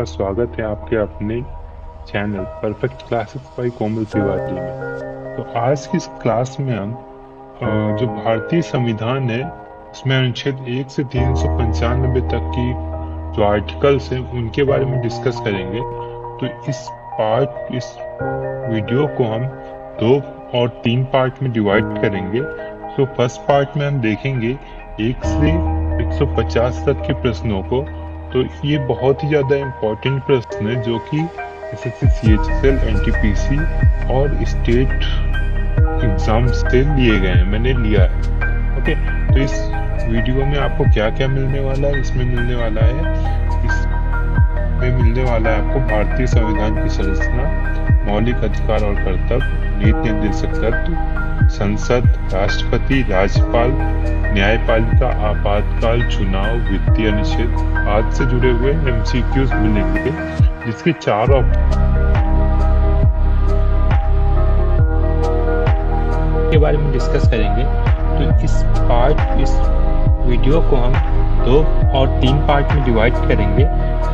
स्वागत है आपके अपने चैनल परफेक्ट क्लासेस बाय कोमल तिवारी में। तो आज की इस क्लास में हम जो भारतीय संविधान है उसमें अनुच्छेद 1 से 395 तक की जो आर्टिकल्स हैं उनके बारे में डिस्कस करेंगे। तो इस वीडियो को हम 2 और 3 पार्ट में डिवाइड करेंगे। तो फर्स्ट पार्ट में हम देखेंगे 1 से 150 तक के प्रश्नों को। तो ये बहुत ही ज़्यादा इम्पोर्टेंट प्रश्न है जो कि एसएससी, सीएचएसएल, एनटीपीसी और स्टेट एग्जाम से लिए गए हैं, मैंने लिया है। ओके, तो इस वीडियो में आपको क्या क्या मिलने वाला है? इसमें मिलने वाला है आपको भारतीय संविधान की संरचना, मौलिक अधिकार और कर्तव्य, नीति निर्देशक तत्व, संसद, राष्ट्रपति, राज्यपाल, न्यायपालिका, आपातकाल, चुनाव, वित्तीय निषेध आदि से जुड़े हुए एमसीक्यूज मिलेंगे, जिसके 4 के बारे में डिस्कस करेंगे। तो इस वीडियो को हम 2 और 3 पार्ट में डिवाइड करेंगे।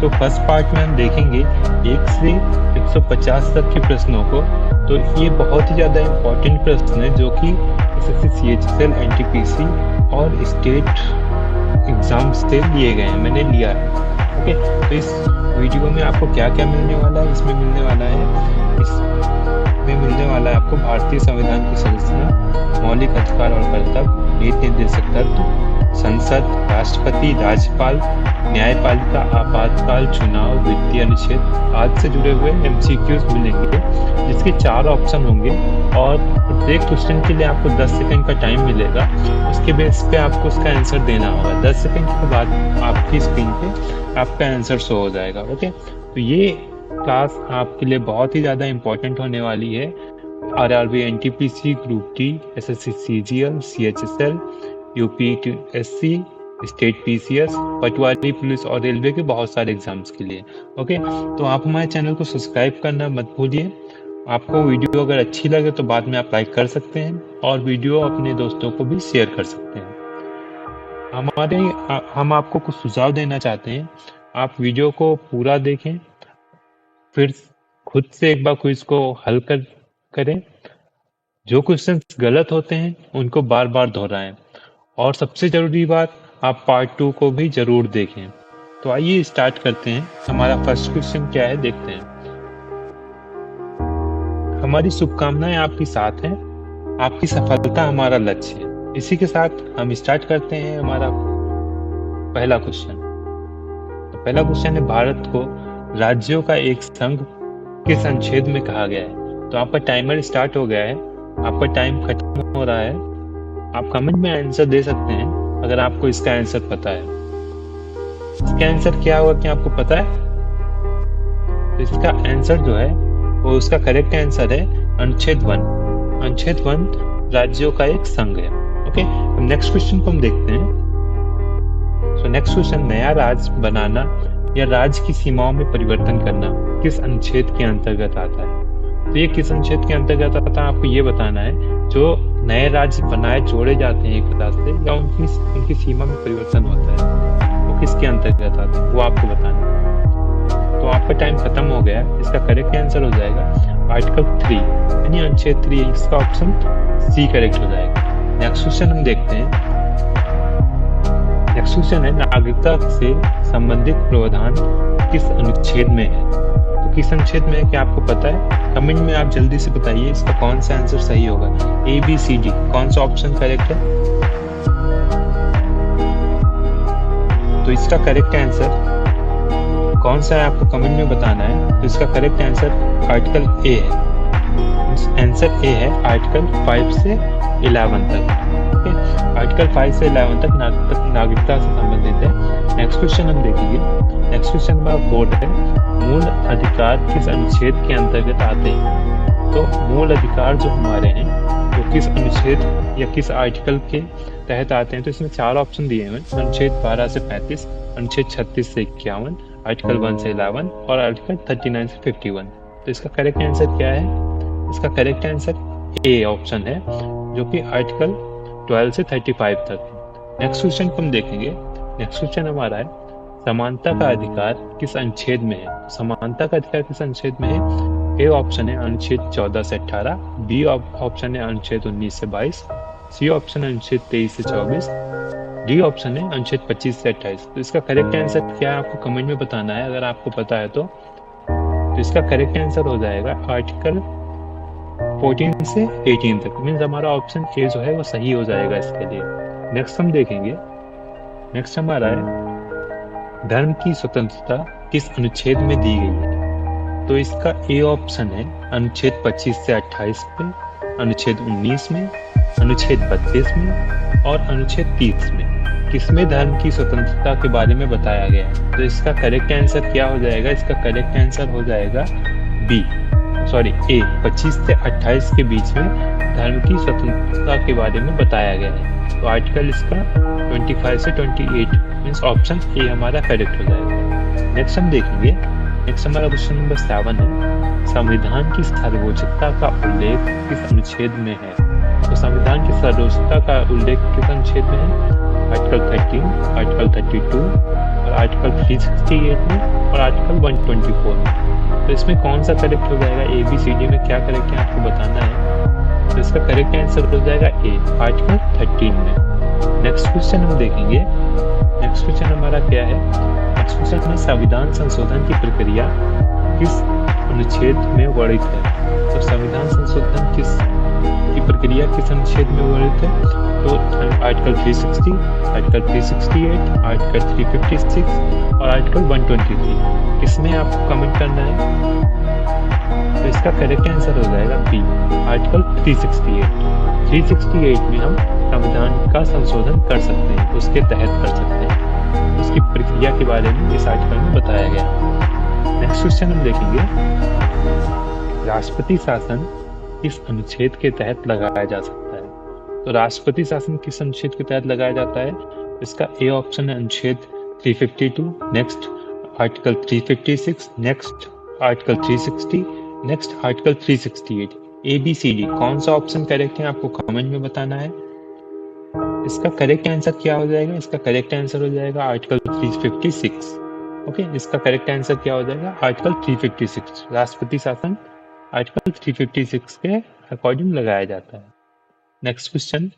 तो फर्स्ट पार्ट में हम देखेंगे 1 से 150 तक के प्रश्नों को। तो ये बहुत ही ज़्यादा इम्पोर्टेंट प्रश्न है जो कि एसएससी, सीएचएसएल, एनटीपीसी और स्टेट एग्जाम से लिए गए हैं, मैंने लिया है। ओके, तो इस वीडियो में आपको क्या क्या मिलने वाला है? इसमें मिलने वाला है आपको भारतीय संविधान की संरचना, मौलिक अधिकार और कर्तव्य, नीति निर्देशक तत्व, संसद, राष्ट्रपति, राज्यपाल, न्यायपालिका, आपातकाल, चुनाव, वित्तीय निषेध आदि से जुड़े हुए एमसीक्यूज मिलेंगे, जिसके 4 ऑप्शन होंगे और प्रत्येक क्वेश्चन के लिए आपको 10 सेकंड का टाइम मिलेगा। उसके बेस पे आपको उसका आंसर देना होगा। 10 सेकंड के बाद आपकी स्क्रीन पे आपका आंसर शो हो जाएगा। ओके, तो ये क्लास आपके लिए बहुत ही ज़्यादा इम्पोर्टेंट होने वाली है। RRB, NTPC, group D, SSC, CGL, CHSL, UPSC, state PCS, पटवारी पुलिस और रेलवे के बहुत सारे एग्जाम्स के लिए। ओके, तो आप हमारे चैनल को सब्सक्राइब करना मत भूलिए। आपको वीडियो अगर अच्छी लगे तो बाद में आप लाइक कर सकते हैं और वीडियो अपने दोस्तों को भी शेयर कर सकते हैं। हम आपको कुछ सुझाव देना चाहते हैं। आप वीडियो को पूरा देखें, फिर खुद से एक बार क्विज को हल करें। जो क्वेश्चन गलत होते हैं उनको बार बार दोहराएं और सबसे जरूरी बात, आप पार्ट 2 को भी जरूर देखें। तो आइए स्टार्ट करते हैं। हमारा फर्स्ट क्वेश्चन क्या है देखते हैं। हमारी शुभकामनाएं आपके साथ हैं, आपकी सफलता हमारा लक्ष्य है। इसी के साथ हम स्टार्ट करते हैं हमारा पहला क्वेश्चन। तो पहला क्वेश्चन है, भारत को राज्यों का एक संघ किस अनुच्छेद में कहा गया है? तो आपका टाइमर स्टार्ट हो गया है, आपका टाइम खत्म हो रहा है। आप कमेंट में आंसर दे सकते हैं अगर आपको इसका आंसर पता है। इसका आंसर क्या होगा, क्या आपको पता है? तो इसका आंसर जो है वो, उसका करेक्ट आंसर है अनुच्छेद 1। अनुच्छेद 1 राज्यों का एक संघ है। ओके, नेक्स्ट क्वेश्चन को हम देखते हैं। सो नेक्स्ट क्वेश्चन, नया राज्य बनाना या राज्य की सीमाओं में परिवर्तन करना किस अनुच्छेद के अंतर्गत आता है? तो ये किस अनुच्छेद के अंतर्गत आता है आपको ये बताना है। जो नए राज्य बनाए जोड़े जाते हैं एक राज्य से, या उनकी सीमा में परिवर्तन होता है, वो किसके अंतर्गत आता है वो आपको बताना है। तो आपका टाइम खत्म हो गया। इसका करेक्ट आंसर हो जाएगा आर्टिकल 3 यानी अनुच्छेद 3। इसका ऑप्शन सी करेक्ट हो जाएगा। नेक्स्ट क्वेश्चन हम देखते हैं। नेक्स्ट क्वेश्चन है, नागरिकता से संबंधित प्रावधान किस अनुच्छेद में है? तो किस अनुच्छेद में है क्या आपको पता है? कमेंट में आप जल्दी से बताइए इसका कौन सा आंसर सही होगा। ए, बी, सी, डी, कौन सा ऑप्शन करेक्ट है? तो इसका करेक्ट आंसर कौन सा है आपको कमेंट में बताना है। तो इसका करेक्ट आंसर आर्टिकल ए है। आंसर ए है आर्टिकल 5 से 11 तक। आर्टिकल 5 से 11 तक नागरिकता से संबंधित है। नेक्स्ट क्वेश्चन हम देखेंगे। नेक्स्ट क्वेश्चन हमारा 4 है, मूल अधिकार किस अनुच्छेद के अंतर्गत आते हैं? तो मूल अधिकार जो हमारे हैं वो किस अनुच्छेद या किस आर्टिकल के तहत आते हैं? तो इसमें 4 ऑप्शन दिए हुए हैं। अनुच्छेद 12 से 35, अनुच्छेद 36 से 51, आर्टिकल 1 से 11 और आर्टिकल 39 से 51। तो इसका करेक्ट आंसर क्या है? इसका करेक्ट आंसर ए ऑप्शन है, जो कि आर्टिकल 12 से 35 तक है। नेक्स्ट क्वेश्चन को हम देखेंगे। नेक्स्ट क्वेश्चन हमारा है, समानता का अधिकार किस अनुच्छेद में है? समानता का अधिकार किस अनुच्छेद में है? ए ऑप्शन है अनुच्छेद 14 से 18, बी ऑप्शन है अनुच्छेद 19 से 22, सी ऑप्शन है अनुच्छेद 23 से 24, डी ऑप्शन है अनुच्छेद 25 से 28। तो इसका करेक्ट आंसर क्या है आपको कमेंट में बताना है। अगर आपको पता है तो इसका करेक्ट आंसर हो जाएगा आर्टिकल 14 से 18 तक। मीन्स हमारा ऑप्शन ए जो है वो सही हो जाएगा इसके लिए। नेक्स्ट हम देखेंगे, नेक्स्ट हमारा है धर्म की स्वतंत्रता किस अनुच्छेद में दी गई है? तो इसका ए ऑप्शन है अनुच्छेद 25 से 28 में, अनुच्छेद 19 में, अनुच्छेद 32 में और अनुच्छेद 30 में। किसमें धर्म की स्वतंत्रता के बारे में बताया गया है? तो इसका करेक्ट आंसर क्या हो जाएगा? इसका करेक्ट आंसर हो जाएगा बी, सॉरी ए, 25 से 28 के बीच में धर्म की स्वतंत्रता के बारे में बताया गया है। तो आर्टिकल इसका 25 से 28 मीन्स ऑप्शन ए हमारा करेक्ट हो जाएगा। नेक्स्ट हम देखेंगे, नेक्स्ट हमारा क्वेश्चन नंबर 7 है संविधान की सर्वोच्चता का उल्लेख किस अनुच्छेद में है? तो संविधान की सर्वोच्चता का उल्लेख किस अनुच्छेद में है? आर्टिकल 13, आर्टिकल 32 और आर्टिकल 368 में और आर्टिकल 124 में। तो इसमें कौन सा करेक्ट हो जाएगा? ए बी सी डी में क्या करेक्ट है आपको बताना है। तो इसका करेक्ट आंसर हो जाएगा ए, आर्टिकल 13 में। नेक्स्ट क्वेश्चन हम देखेंगे, नेक्स्ट क्वेश्चन हमारा क्या है? नेक्स्ट क्वेश्चन में संविधान संशोधन की प्रक्रिया किस अनुच्छेद में वर्णित है? तो संविधान संशोधन की प्रक्रिया किस अनुच्छेद में वर्णित है? तो आर्टिकल 360, आर्टिकल 368, आर्टिकल 356 और आर्टिकल 123। किसमें आपको कमेंट करना है? तो इसका करेक्ट आंसर हो जाएगा बी, आर्टिकल 368। 368 में हम संविधान का संशोधन कर सकते हैं, उसके तहत कर सकते हैं। उसकी प्रक्रिया के बारे में इस आर्टिकल में बताया गया। नेक्स्ट क्वेश्चन हम देखेंगे, राष्ट्रपति शासन किस अनुच्छेद के तहत लगाया जा सकता है? तो राष्ट्रपति शासन किस अनुच्छेद के तहत लगाया जाता है? इसका ए ऑप्शन है अनुच्छेद 352, next article 356, next article 360, next article 368। A B C D कौन सा ऑप्शन करेक्ट है आपको कमेंट में बताना है। इसका करेक्ट आंसर क्या हो जाएगा? इसका करेक्ट आंसर हो जाएगा आर्टिकल 356। ओके, इसका करेक्ट आंसर क्या हो जाएगा? आर्टिकल 356। राष्ट्रपति शासन आर्टिकल 356 के अकॉर्डिंग लगाया जाता है। नेक्स्ट क्वेश्चन,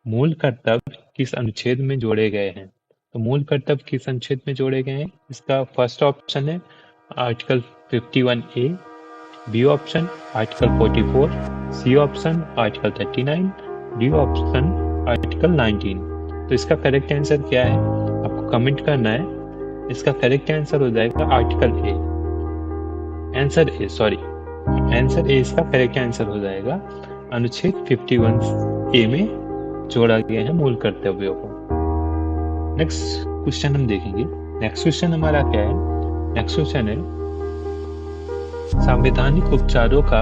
मूल कर्तव्य किस अनुच्छेद में जोड़े गए हैं? तो मूल कर्तव्य किस अनुच्छेद में जोड़े गए हैं? इसका फर्स्ट ऑप्शन है article 51A, B option article 44, C option article 39, D option article 19। तो इसका करेक्ट आंसर क्या है आपको कमेंट करना है। इसका करेक्ट आंसर हो जाएगा आर्टिकल ए, आंसर ए इसका करेक्ट आंसर हो जाएगा। अनुच्छेद 51A में जोड़ा गया है मूल कर्तव्यों को। नेक्स्ट क्वेश्चन हम देखेंगे, नेक्स्ट क्वेश्चन हमारा क्या है? नेक्स्ट क्वेश्चन है संवैधानिक उपचारों का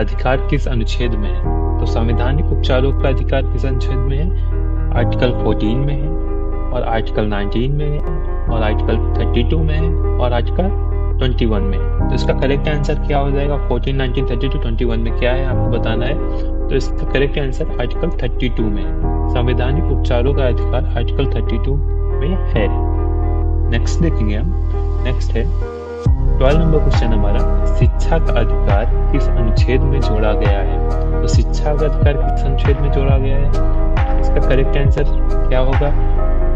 अधिकार किस अनुच्छेद में है? तो संवैधानिक उपचारों का अधिकार किस अनुच्छेद में है? आर्टिकल 14 में है और आर्टिकल 19 में है और आर्टिकल 32 में है और आर्टिकल 21 में। तो इसका करेक्ट आंसर क्या हो जाएगा? 14, 19, 32, 21 में क्या है आपको बताना है। तो इसका करेक्ट आंसर आर्टिकल 32 में है। संवैधानिक उपचारों का अधिकार आर्टिकल 32 में है। नेक्स्ट देखेंगे हम, नेक्स्ट है 12 नंबर क्वेश्चन हमारा, शिक्षा का अधिकार किस अनुच्छेद में जोड़ा गया है? तो शिक्षा का अधिकार किस अनुच्छेद में जोड़ा गया है? इसका करेक्ट आंसर क्या होगा?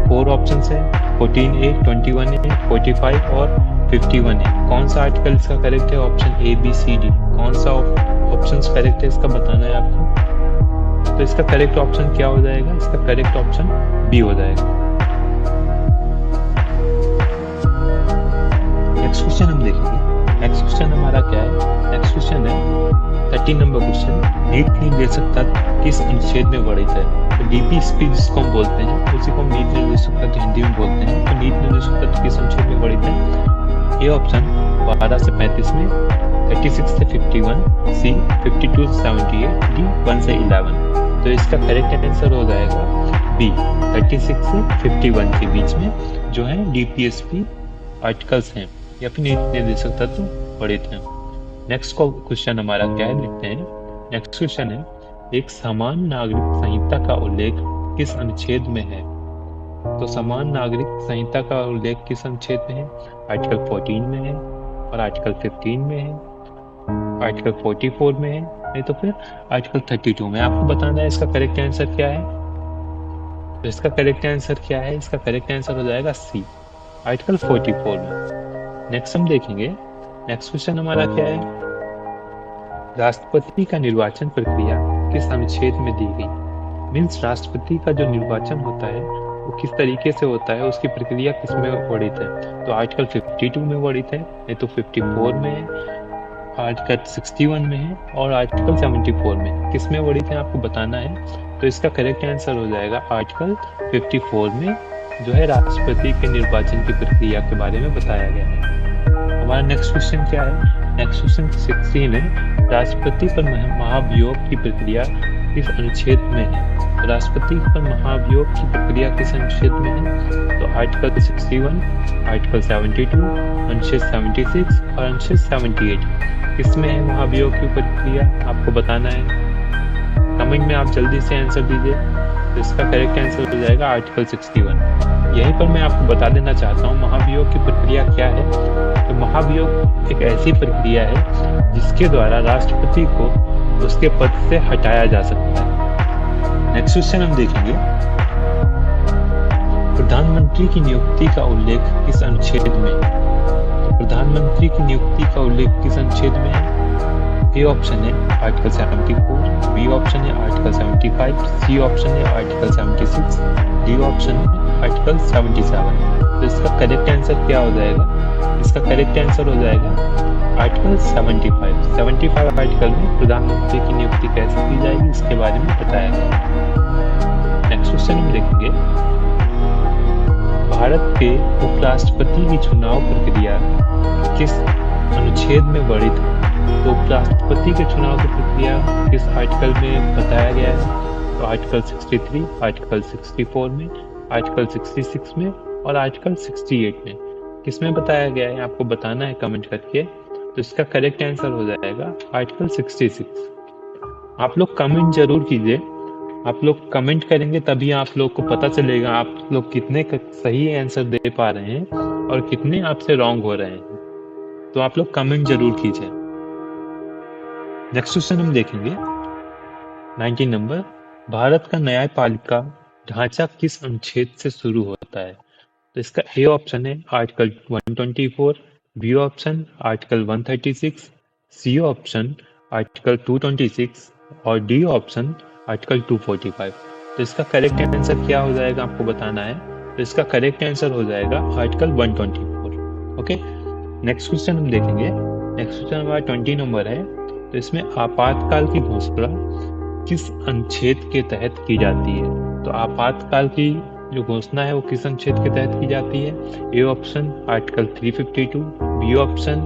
4 ऑप्शन है, 14A, 21A, 45 और 51 है। कौन सा आर्टिकल इसका करेक्ट है? Option A B C D कौन सा ऑप्शन करेक्ट है इसका बताना है आपको। तो इसका करेक्ट ऑप्शन क्या हो जाएगा? इसका करेक्ट ऑप्शन बी हो जाएगा। नेक्स्ट क्वेश्चन हम देखेंगे, नेक्स्ट क्वेश्चन हमारा क्या है? नेक्स्ट क्वेश्चन है 13 नंबर क्वेश्चन, नीट निर्देशक तत्व किस अनुच्छेद में वर्णित है? तो डीपीएसपी जिसको हम बोलते हैं उसी को हम नीट निर्देशक तत्व हिंदी में बोलते हैं। तो नीट निर्देशक तत्व किस अनुच्छेद में वर्णित है? ए ऑप्शन 12 से 35 में, 36 से 51, सी 52 से 78, डी 1 से 11। तो इसका करेक्ट आंसर हो जाएगा बी, 36 से 51 के बीच में जो है डीपीएसपी आर्टिकल्स हैं या फिर नीट निर्देशक तत्व वर्णित हैं। नेक्स्ट क्वेश्चन हमारा क्या है देखते हैं। नेक्स्ट क्वेश्चन है एक समान नागरिक संहिता का उल्लेख किस अनुच्छेद में है? तो समान नागरिक संहिता का उल्लेख किस अनुच्छेद में है? आर्टिकल 14 में है, और आर्टिकल 15 में है, आर्टिकल 44 में है, नहीं तो फिर आर्टिकल 32 में। आपको बताना है इसका करेक्ट आंसर क्या है। तो इसका करेक्ट आंसर क्या है? इसका करेक्ट आंसर हो जाएगा सी, आर्टिकल 44 में। नेक्स्ट हम देखेंगे, नेक्स्ट क्वेश्चन हमारा क्या है, राष्ट्रपति का निर्वाचन प्रक्रिया किस अनुच्छेद में दी गई? मीन्स राष्ट्रपति का जो निर्वाचन होता है वो किस तरीके से होता है, उसकी प्रक्रिया किस में वर्णित है? तो आर्टिकल 52 में वर्णित है, नहीं तो 54 में है, आर्टिकल 61 में है, और आर्टिकल 74 में। किस में वर्णित है आपको बताना है। तो इसका करेक्ट आंसर हो जाएगा आर्टिकल 54 में, जो है राष्ट्रपति के निर्वाचन की प्रक्रिया के बारे में बताया गया है। हमारा नेक्स्ट क्वेश्चन क्या है? नेक्स्ट क्वेश्चन 16 है, राष्ट्रपति पर महाभियोग की प्रक्रिया किस अनुच्छेद में है? तो राष्ट्रपति पर महाभियोग की प्रक्रिया किस अनुच्छेद में है? तो आर्टिकल 61, आर्टिकल 72, अनुच्छेद 76 और अनुच्छेद 78। किसमें है महाभियोग की प्रक्रिया आपको बताना है। कमेंट में आप जल्दी से आंसर दीजिए। तो इसका करेक्ट आंसर हो जाएगा आर्टिकल 61। यहीं पर मैं आपको बता देना चाहता हूँ महाभियोग की प्रक्रिया क्या है। तो महाभियोग एक ऐसी प्रक्रिया है जिसके द्वारा राष्ट्रपति को उसके पद से हटाया जा सकता है। नेक्स्ट क्वेश्चन हम देखेंगे, प्रधानमंत्री की नियुक्ति का उल्लेख किस अनुच्छेद में है? तो प्रधानमंत्री की नियुक्ति का उल्लेख किस अनुच्छेद में है? ए ऑप्शन है आर्टिकल 74, बी ऑप्शन है आर्टिकल 75, सी ऑप्शन है आर्टिकल 76, डी ऑप्शन है आर्टिकल 77। तो इसका करेक्ट आंसर क्या हो जाएगा? इसका करेक्ट आंसर हो जाएगा आर्टिकल 75। 75 आर्टिकल में प्रधानमंत्री की नियुक्ति कैसे की जाएगी इसके बारे में बताया गया। नेक्स्ट क्वेश्चन हम देखेंगे, भारत के उपराष्ट्रपति की चुनाव प्रक्रिया किस अनुच्छेद में वर्णित है? तो उपराष्ट्रपति के चुनाव की प्रक्रिया किस आर्टिकल में बताया गया है? तो आर्टिकल 63, आर्टिकल 64 में, आर्टिकल 66 में और आर्टिकल 68 में। किसमें बताया गया है आपको बताना है कमेंट करके। तो इसका करेक्ट आंसर हो जाएगा आर्टिकल 66। आप लोग कमेंट जरूर कीजिए, आप लोग कमेंट करेंगे तभी आप लोग को पता चलेगा आप लोग कितने सही आंसर दे पा रहे हैं और कितने आपसे रॉन्ग हो रहे हैं। तो आप लोग कमेंट जरूर कीजिए। नेक्स्ट क्वेश्चन हम देखेंगे 19 नंबर, भारत का न्यायपालिका ढांचा किस अनुच्छेद से शुरू होता है? तो इसका ए ऑप्शन है article 124, B option article 136, C option article 226 और डी ऑप्शन आर्टिकल 245। तो इसका करेक्ट आंसर क्या हो जाएगा आपको बताना है। तो इसका करेक्ट आंसर हो जाएगा आर्टिकल 124। ओके, नेक्स्ट क्वेश्चन हम देखेंगे। नेक्स्ट क्वेश्चन हमारा 20 नंबर है। तो इसमें आपातकाल की घोषणा किस अनुच्छेद के तहत की जाती है? तो आपातकाल की जो घोषणा है वो किस अनुच्छेद के तहत की जाती है? A option article 352, B option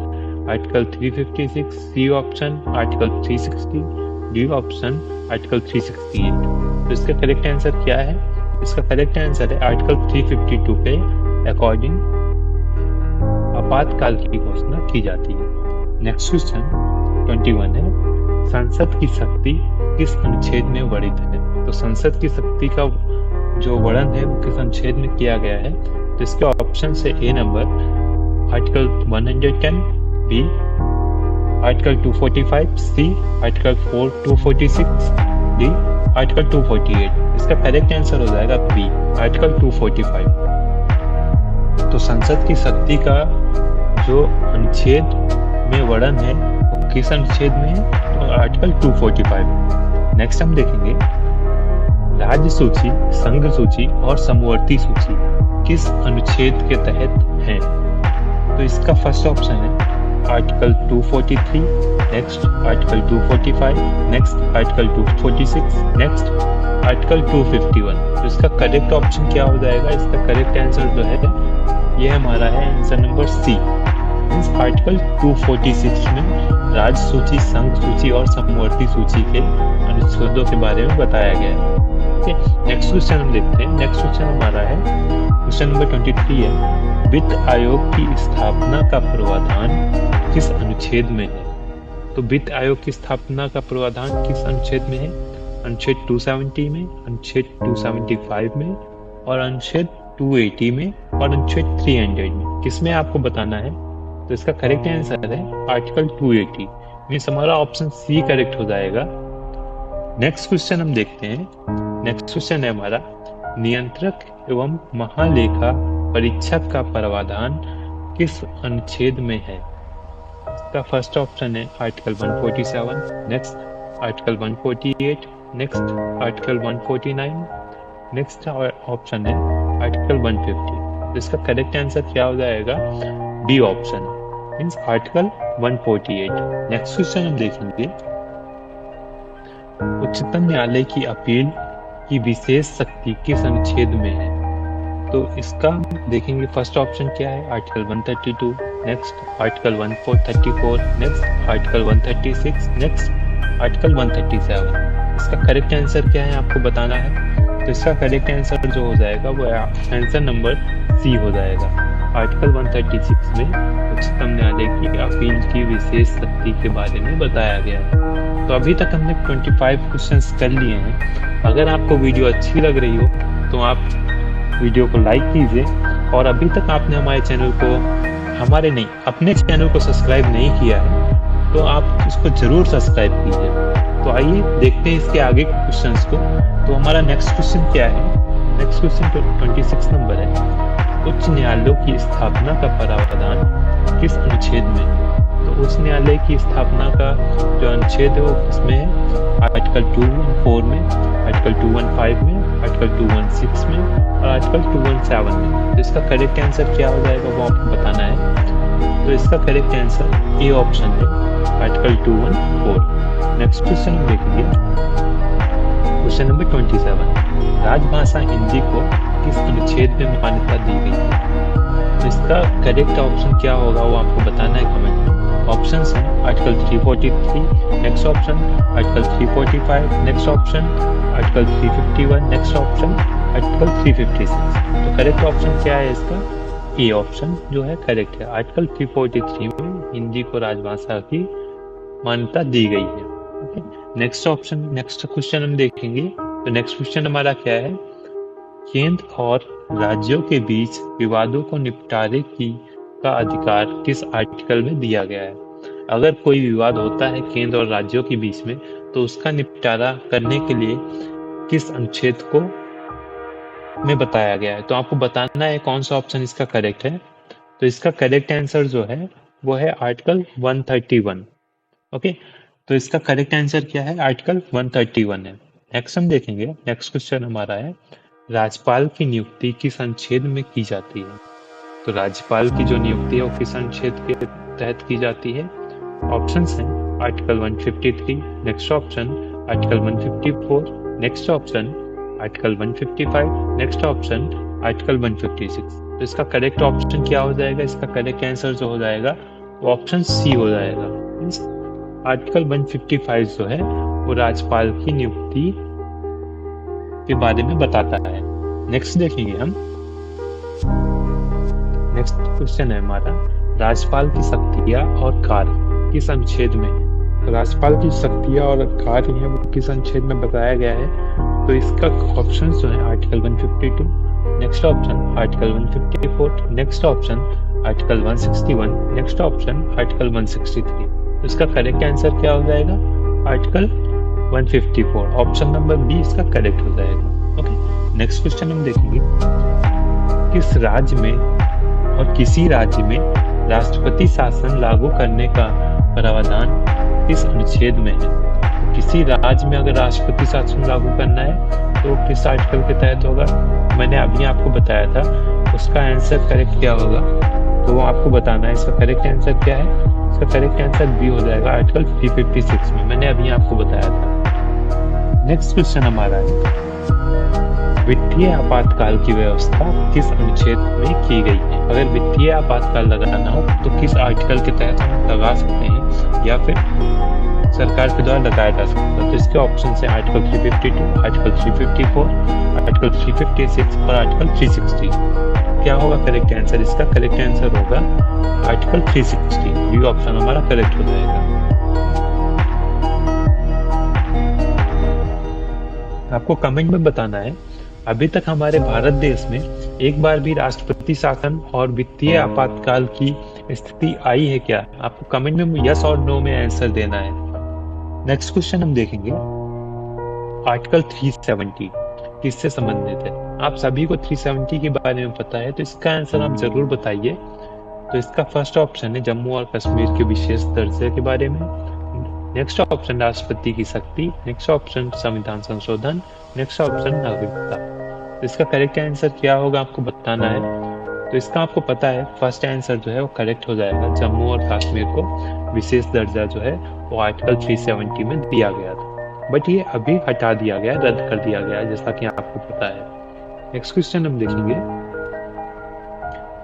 article 356, C option article 360, D option article 368। तो इसका करेक्ट आंसर क्या है? इसका करेक्ट आंसर है आर्टिकल 352 के अकॉर्डिंग आपातकाल की घोषणा की जाती है। नेक्स्ट क्वेश्चन 21 है, संसद की शक्ति किस अनुच्छेद में वर्णित है? तो संसद की शक्ति का जो वर्णन है वो किस अनुच्छेद में किया गया है? तो इसके ऑप्शन से A number article 110, B article 245, C article 246, D article 248। इसका करेक्ट आंसर हो जाएगा बी आर्टिकल 245। तो संसद की शक्ति का जो अनुच्छेद में वर्णन है वो किस अनुच्छेद में है? तो आर्टिकल 245। नेक्स्ट हम देखेंगे राज्य सूची, संघ सूची और समवर्ती सूची किस अनुच्छेद के तहत है? तो इसका फर्स्ट ऑप्शन है article 243, next article 245, next article 246, next article 251। तो इसका करेक्ट ऑप्शन क्या हो जाएगा? इसका करेक्ट आंसर जो है ये हमारा है answer number C. Means article 246 में राज्य सूची, संघ सूची और समवर्ती सूची के अनुच्छेदों के बारे में बताया गया है। नेक्स्ट क्वेश्चन हम देखते हैं। नेक्स्ट क्वेश्चन हमारा है क्वेश्चन नंबर 23 है, वित्त आयोग की स्थापना का प्रावधान किस अनुच्छेद में है? तो वित्त आयोग की स्थापना का प्रावधान किस अनुच्छेद में है? अनुच्छेद 270 में, अनुच्छेद 275 में और अनुच्छेद 280 में और अनुच्छेद 300 में। किसमें आपको बताना है? तो इसका करेक्ट आंसर है आर्टिकल 280, मीन्स हमारा ऑप्शन सी करेक्ट हो जाएगा। नेक्स्ट क्वेश्चन हम देखते हैं। नेक्स्ट क्वेश्चन है हमारा, नियंत्रक एवं महालेखा परीक्षक का प्रावधान किस अनुच्छेद में है? इसका फर्स्ट ऑप्शन है article 147, next article 148, next article 149, next option है आर्टिकल 150। इसका करेक्ट आंसर क्या हो जाएगा? B option, means article 148। Next question हम देखेंगे, उच्चतम न्यायालय की अपील की विशेष शक्ति किस अनुच्छेद में है? तो इसका देखेंगे फर्स्ट ऑप्शन क्या है? Article 132, next article 1434, next article 136, next article 137। इसका करेक्ट आंसर क्या है आपको बताना है। तो इसका करेक्ट आंसर जो हो जाएगा वो आंसर नंबर सी हो जाएगा। आर्टिकल 136 में उच्चतम न्यायालय की अपील की विशेष शक्ति के बारे में बताया गया है। तो अभी तक हमने 25 क्वेश्चंस कर लिए हैं। अगर आपको वीडियो अच्छी लग रही हो तो आप वीडियो को लाइक कीजिए, और अभी तक आपने हमारे चैनल को अपने चैनल को सब्सक्राइब नहीं किया है तो आप इसको जरूर सब्सक्राइब कीजिए। तो आइए देखते हैं इसके आगे के क्वेश्चंस को। तो हमारा नेक्स्ट क्वेश्चन क्या है? नेक्स्ट क्वेश्चन 26 नंबर है, उच्च न्यायालयों की स्थापना का प्रावधान किस अनुच्छेद में है? तो उच्च न्यायालय की स्थापना का जो अनुच्छेद है वो किसमें है? आर्टिकल 214 में, आर्टिकल 215 में, आर्टिकल 216 में और आर्टिकल 217 में। तो इसका करेक्ट आंसर क्या हो जाएगा वो आपको बताना है। तो इसका करेक्ट आंसर ए ऑप्शन है, आर्टिकल 214। नेक्स्ट क्वेश्चन हम देखेंगे, क्वेश्चन नंबर 27, राजभाषा हिंदी को किस अनुच्छेद में मान्यता दी गई है? तो इसका करेक्ट ऑप्शन क्या होगा वो आपको बताना है कमेंट में। ऑप्शंस हैं article 343, next option article 345, next option article 351, next option article 356। तो करेक्ट ऑप्शन क्या है इसका? ए ऑप्शन जो है करेक्ट है। आर्टिकल 343 में हिंदी को राजभाषा की मान्यता दी गई है। Okay, next option, next question हम देखेंगे। तो नेक्स्ट क्वेश्चन हमारा क्या है? केंद्र और राज्यों के बीच विवादों को निपटारे का अधिकार किस आर्टिकल में दिया गया है? अगर कोई विवाद होता है केंद्र और राज्यों के बीच में तो उसका निपटारा करने के लिए किस अनुच्छेद को में बताया गया है? तो आपको बताना है कौन सा ऑप्शन इसका करेक्ट है। तो इसका करेक्ट आंसर जो है वो है आर्टिकल 131। ओके, तो इसका करेक्ट आंसर क्या है? आर्टिकल 131 है। नेक्स्ट हम देखेंगे, नेक्स्ट क्वेश्चन हमारा है, राज्यपाल की नियुक्ति किस अनुच्छेद में की जाती है? तो राज्यपाल की जो नियुक्ति है वो किस अनुच्छेद के तहत की जाती है? ऑप्शंस हैं article 153, next option article 154, next option article 155, next option article 156। तो इसका करेक्ट ऑप्शन क्या हो जाएगा? इसका करेक्ट आंसर जो हो जाएगा वो ऑप्शन सी हो जाएगा। आर्टिकल 155 जो है वो राज्यपाल की नियुक्ति के बारे में बताता है। नेक्स्ट देखेंगे हम, नेक्स्ट क्वेश्चन है हमारा, राज्यपाल की शक्तियां और कार्य किस अनुच्छेद में है? तो राज्यपाल की शक्तियां और कार्य है वो किस अनुच्छेद में बताया गया है? तो इसका ऑप्शन जो है article 152, next option article 154, next option article 161, next option article 163। तो इसका करेक्ट आंसर क्या हो जाएगा? आर्टिकल 154, ऑप्शन नंबर बी इसका करेक्ट हो जाएगा। ओके, नेक्स्ट क्वेश्चन हम देखेंगे, किस राज्य में और किसी राज्य में राष्ट्रपति शासन लागू करने का प्रावधान किस अनुच्छेद में है? तो किसी राज्य में अगर राष्ट्रपति शासन लागू करना है तो किस आर्टिकल के तहत होगा? मैंने अभी आपको बताया था, उसका आंसर करेक्ट क्या होगा तो वो आपको बताना है। इसका करेक्ट आंसर क्या है? इसका करेक्ट आंसर बी हो जाएगा, आर्टिकल 356 में, मैंने अभी आपको बताया था। नेक्स्ट क्वेश्चन हमारा है, वित्तीय आपातकाल की व्यवस्था किस अनुच्छेद में की गई है? अगर वित्तीय आपातकाल लगाना हो तो किस आर्टिकल के तहत हम लगा सकते हैं या फिर सरकार के द्वारा लगाया जा सकता है? तो इसके ऑप्शन है आर्टिकल 352, आर्टिकल 354, आर्टिकल 356 और आर्टिकल 360। क्या होगा करेक्ट आंसर? इसका करेक्ट आंसर होगा आर्टिकल 360, बी ऑप्शन हमारा करेक्ट हो जाएगा। आपको कमेंट में बताना है अभी तक हमारे भारत देश में एक बार भी राष्ट्रपति शासन और वित्तीय आपातकाल की स्थिति आई है क्या? आपको कमेंट में यस और नो में आंसर देना है। नेक्स्ट क्वेश्चन हम देखेंगे, आर्टिकल 370 किससे संबंधित है? आप सभी को 370 के बारे में पता है, तो इसका आंसर आप जरूर बताइए। तो इसका फर्स्ट ऑप्शन है जम्मू और कश्मीर के विशेष दर्जे के बारे में। नेक्स्ट ऑप्शन राष्ट्रपति की शक्ति। नेक्स्ट ऑप्शन संविधान संशोधन। नेक्स्ट ऑप्शन नागरिकता। तो इसका करेक्ट आंसर क्या होगा आपको बताना है। तो इसका आपको पता है फर्स्ट आंसर जो है वो करेक्ट हो जाएगा। जम्मू और कश्मीर को विशेष दर्जा जो है वो आर्टिकल 370 में दिया गया था, बट ये अभी हटा दिया गया, रद्द कर दिया गया, जैसा कि आपको पता है। नेक्स्ट क्वेश्चन हम देखेंगे,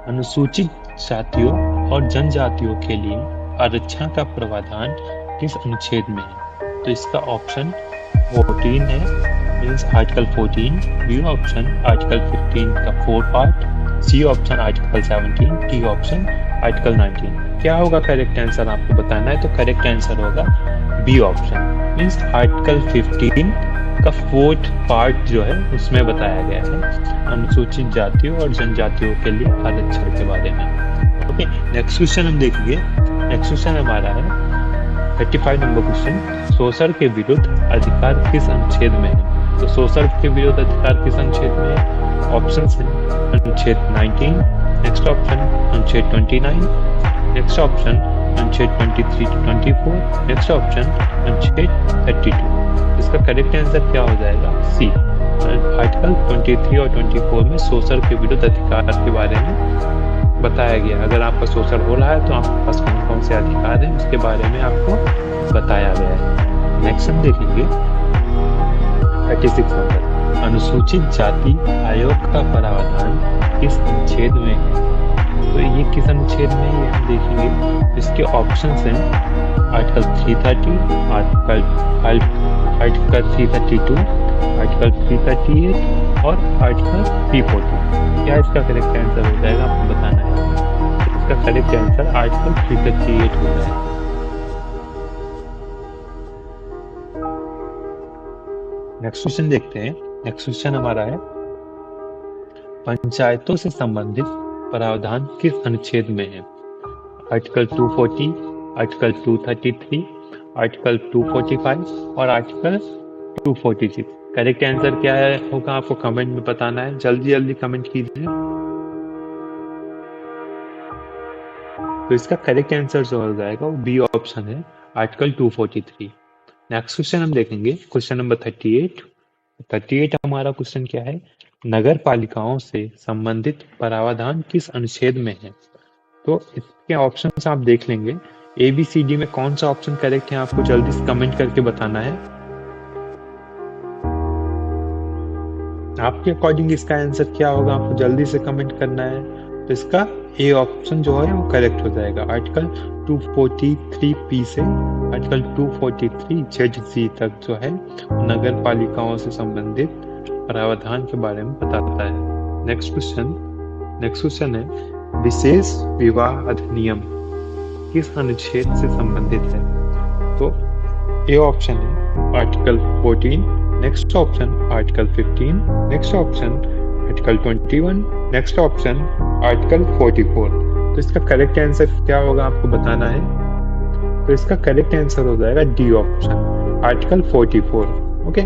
अनुसूचित जातियों और जनजातियों के लिए आरक्षण का प्रावधान किस अनुच्छेद में है? तो इसका ऑप्शन 14 है, means article 14। B option article 15 का 4 part. C option article 17। D option article 19। क्या होगा करेक्ट आंसर आपको बताना है। तो करेक्ट आंसर होगा बी ऑप्शन, मींस आर्टिकल 15 का 4th पार्ट जो है उसमें बताया गया है अनुसूचित जातियों और जनजातियों के लिए आरक्षण के बारे में। ओके, नेक्स्ट क्वेश्चन हम देखेंगे। नेक्स्ट क्वेश्चन हमारा है 35 नंबर क्वेश्चन, शोषण के विरुद्ध अधिकार किस अनुच्छेद में है? तो शोषण के विरुद्ध अधिकार किस अनुच्छेद में है? ऑप्शन है अनुच्छेद 19। नेक्स्ट ऑप्शन अनुच्छेद 29। नेक्स्ट ऑप्शन अनुच्छेद 23 to 24। नेक्स्ट ऑप्शन अनुच्छेद 32। इसका करेक्ट आंसर क्या हो जाएगा? सी, आर्टिकल 23 और 24 में शोषण के विरुद्ध अधिकार के बारे में बताया गया। अगर आपका शोषण हो रहा है तो आपके पास कौन कौन से अधिकार हैं उसके बारे में आपको बताया गया है। नेक्स्ट हम देखेंगे 36 नंबर, अनुसूचित जाति आयोग का प्रावधान किस अनुच्छेद में है? तो ये किस अनुच्छेद में है ये हम देखेंगे। इसके ऑप्शंस हैं आर्टिकल 330, आर्टिकल 332, आर्टिकल 338 और आर्टिकल 340। क्या इसका करेक्ट आंसर हो जाएगा आपको बताना है। इसका करेक्ट आंसर आर्टिकल 338 हो जाएगा। नेक्स्ट क्वेश्चन देखते हैं। नेक्स्ट क्वेश्चन हमारा है, पंचायतों से संबंधित प्रावधान किस अनुच्छेद में है? आर्टिकल 240, आर्टिकल 233, आर्टिकल 245 और आर्टिकल 246। करेक्ट आंसर क्या है होगा आपको कमेंट में बताना है। जल्दी जल्दी कमेंट कीजिए। तो इसका करेक्ट आंसर जो हो जाएगा वो बी ऑप्शन है, आर्टिकल 243। नेक्स्ट क्वेश्चन हम देखेंगे, क्वेश्चन नंबर 38 हमारा क्वेश्चन क्या है, नगर पालिकाओं से संबंधित प्रावधान किस अनुच्छेद में है? तो इसके ऑप्शंस आप देख लेंगे। ABCD में कौन सा ऑप्शन करेक्ट है आपको जल्दी से कमेंट करके बताना है। आपके अकॉर्डिंग इसका आंसर क्या होगा आपको जल्दी से कमेंट करना है। तो इसका ए ऑप्शन जो है वो करेक्ट हो जाएगा। आर्टिकल 243 से आर्टिकल 243 तक जो है नगर पालिकाओं से संबंधित प्रावधान के बारे में बताता है। नेक्स्ट क्वेश्चन है, विशेष विवाह अधिनियम किस अनुच्छेद से संबंधित है? तो ए ऑप्शन है article 14। Next option article 15। Next option article 21। Next option article 44। तो इसका करेक्ट आंसर क्या होगा आपको बताना है। तो इसका करेक्ट आंसर हो जाएगा डी ऑप्शन, आर्टिकल 44। ओके,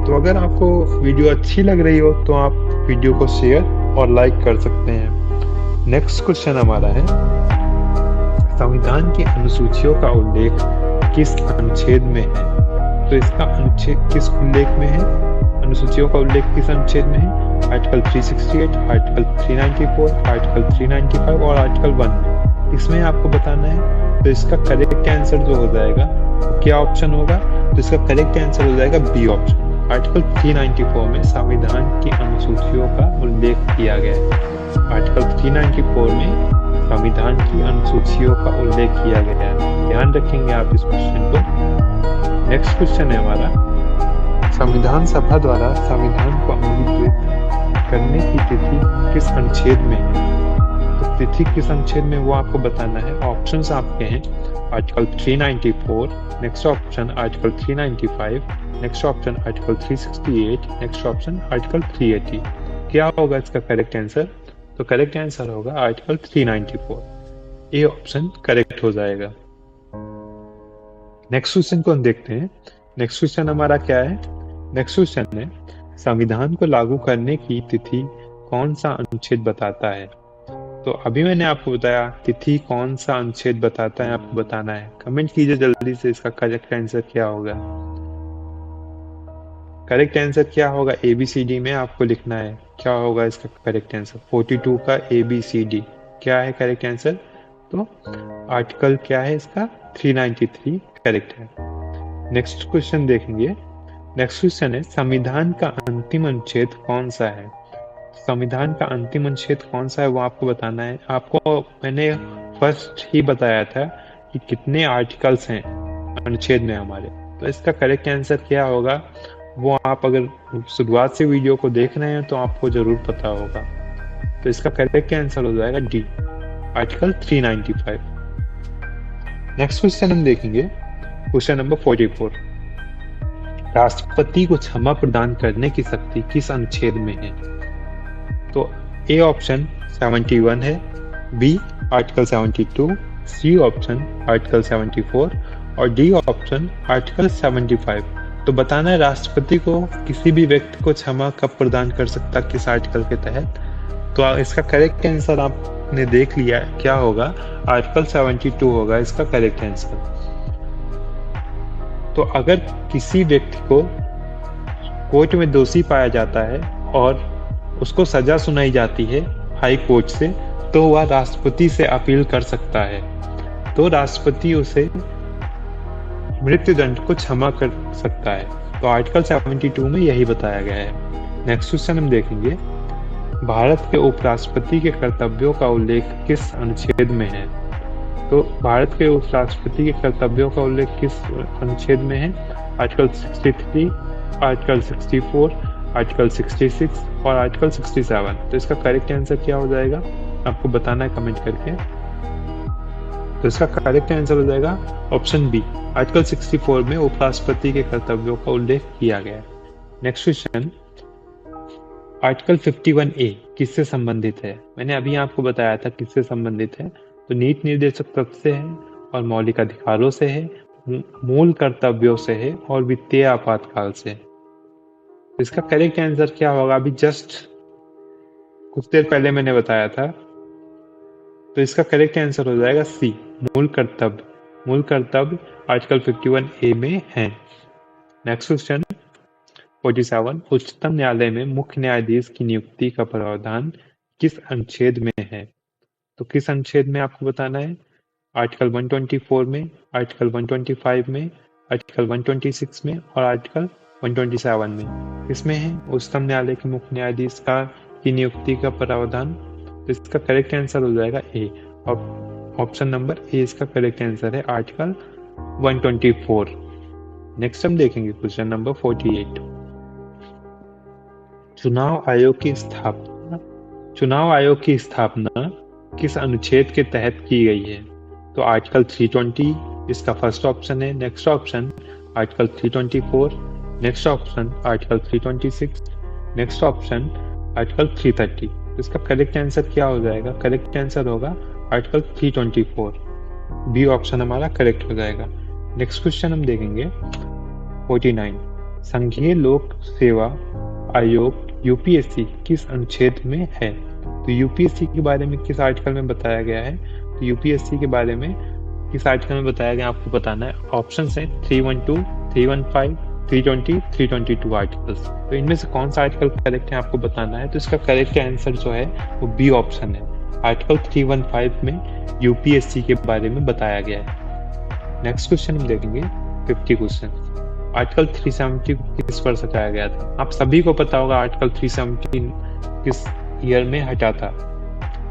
तो अगर आपको वीडियो अच्छी लग रही हो तो आप वीडियो को शेयर और लाइक कर सकते हैं। नेक्स्ट क्वेश्चन हमारा है, संविधान की अनुसूचियों का उल्लेख किस अनुच्छेद में है? तो इसका अनुच्छेद किस उल्लेख में है? अनुसूचियों का उल्लेख किस अनुच्छेद में है? आर्टिकल 368, आर्टिकल 394, आर्टिकल 395 और आर्टिकल 1 में। इसमें आपको बताना है। तो इसका करेक्ट आंसर जो हो जाएगा क्या ऑप्शन होगा? तो इसका करेक्ट आंसर हो जाएगा बी ऑप्शन, आर्टिकल 394 में संविधान की अनुसूचियों का उल्लेख किया गया है। आर्टिकल 394 में संविधान की अनुसूचियों का उल्लेख किया गया है। ध्यान रखेंगे आप इस क्वेश्चन को। नेक्स्ट क्वेश्चन है हमारा, संविधान सभा द्वारा संविधान को अंगीकृत करने की तिथि किस अनुच्छेद में है? तो तिथि किस अनुच्छेद में वो आपको बताना है। ऑप्शंस आपके हैं article 394, next option article 395, next option article 368, next option article 380। क्या होगा इसका करेक्ट आंसर? तो करेक्ट आंसर होगा आर्टिकल 394। ए ऑप्शन करेक्ट हो जाएगा। नेक्स्ट क्वेश्चन को हम देखते हैं। नेक्स्ट क्वेश्चन हमारा क्या है? नेक्स्ट क्वेश्चन है संविधान को लागू करने की तिथि कौन सा अनुच्छेद बताता है। तो अभी मैंने आपको बताया तिथि कौन सा अनुच्छेद बताता है, आपको बताना है। कमेंट कीजिए जल्दी से इसका करेक्ट आंसर क्या होगा। करेक्ट आंसर क्या होगा ABCD में आपको लिखना है। क्या होगा इसका करेक्ट आंसर? 42 का ABCD क्या है करेक्ट आंसर? तो आर्टिकल क्या है इसका? 393 करेक्ट है। नेक्स्ट क्वेश्चन देखेंगे। नेक्स्ट क्वेश्चन है संविधान का अंतिम अनुच्छेद कौन सा है। संविधान का अंतिम अनुच्छेद कौन सा है वो आपको बताना है। आपको मैंने फर्स्ट ही बताया था कि कितने आर्टिकल्स हैं अनुच्छेद में हमारे। तो इसका करेक्ट आंसर क्या होगा वो आप अगर शुरुआत से वीडियो को देख रहे हैं तो आपको जरूर पता होगा। तो इसका करेक्ट आंसर हो जाएगा डी, आर्टिकल 395। नेक्स्ट क्वेश्चन हम देखेंगे क्वेश्चन नंबर 44। राष्ट्रपति को क्षमा प्रदान करने की शक्ति किस अनुच्छेद में है। तो ए ऑप्शन 71 है, B article 72, C option article 74 और डी ऑप्शन आर्टिकल 75। तो बताना है राष्ट्रपति को किसी भी व्यक्ति को क्षमा कब प्रदान कर सकता किस आर्टिकल के तहत। तो इसका करेक्ट आंसर आपने देख लिया है क्या होगा, आर्टिकल 72 होगा इसका करेक्ट आंसर। तो अगर किसी व्यक्ति को कोर्ट में दोषी पाया जाता है और उसको सजा सुनाई जाती है हाई कोर्ट से, तो वह राष्ट्रपति से अपील कर सकता है। तो राष्ट्रपति उसे मृत्युदंड को क्षमा कर सकता है। तो आर्टिकल 72 में यही बताया गया है। नेक्स्ट क्वेश्चन हम देखेंगे भारत के उपराष्ट्रपति के कर्तव्यों का उल्लेख किस अनुच्छेद में है। तो भारत के उपराष्ट्रपति के कर्तव्यों का उल्लेख किस अनुच्छेद में है? आर्टिकल 63, आर्टिकल 64, आर्टिकल 66 और आर्टिकल 67। तो इसका करेक्ट आंसर क्या हो जाएगा आपको बताना है कमेंट करके। तो इसका करेक्ट आंसर हो जाएगा ऑप्शन बी, आर्टिकल 64 में उपराष्ट्रपति के कर्तव्यों का उल्लेख किया गया है। नेक्स्ट क्वेश्चन आर्टिकल 51A किससे संबंधित है। मैंने अभी आपको बताया था किससे संबंधित है। तो नीति निर्देशक तत्व से है और मौलिक अधिकारों से है, मूल कर्तव्यों से है और वित्तीय आपातकाल से। तो इसका करेक्ट आंसर क्या होगा अभी जस्ट कुछ देर पहले मैंने बताया था। तो इसका करेक्ट आंसर हो जाएगा सी, मूल कर्तव्य। मूल कर्तव्य आर्टिकल 51A में है। नेक्स्ट क्वेश्चन 47 उच्चतम न्यायालय में मुख्य न्यायाधीश की नियुक्ति का प्रावधान किस अनुच्छेद में है। तो किस अनुच्छेद में आपको बताना है? आर्टिकल 124 में, आर्टिकल 125 में, आर्टिकल 126 में और आर्टिकल 127 में। इसमें है उच्चतम न्यायालय के मुख्य न्यायाधीश का की नियुक्ति का प्रावधान। तो इसका करेक्ट आंसर हो जाएगा ए, और ऑप्शन नंबर ए इसका करेक्ट आंसर है आर्टिकल 124। नेक्स्ट हम देखेंगे क्वेश्चन नंबर 48। चुनाव आयोग की स्थापना किस अनुच्छेद के तहत की गई है। तो आर्टिकल 320 इसका फर्स्ट ऑप्शन है। Next option article 324, next option article 326, next option article 330। तो इसका करेक्ट आंसर क्या हो जाएगा? करेक्ट आंसर होगा आर्टिकल 324, बी ऑप्शन हमारा करेक्ट हो जाएगा। नेक्स्ट क्वेश्चन हम देखेंगे 49 संघीय लोक सेवा आयोग UPSC किस अनुच्छेद में है। तो UPSC के बारे में किस आर्टिकल में बताया गया है। तो UPSC के बारे में किस आर्टिकल में बताया गया आपको बताना है। ऑप्शन है 312, 315, 320, 322 आर्टिकल्स। तो इनमें से कौन सा आर्टिकल करेक्ट है आपको बताना है। तो इसका करेक्ट आंसर जो है वो बी ऑप्शन है, आर्टिकल 315 में UPSC के बारे में बताया गया है। नेक्स्ट क्वेश्चन हम देखेंगे 50 क्वेश्चन। आर्टिकल 370 किस वर्ष हटाया गया था। आप सभी को पता होगा आर्टिकल 370 किस ईयर में हटा था।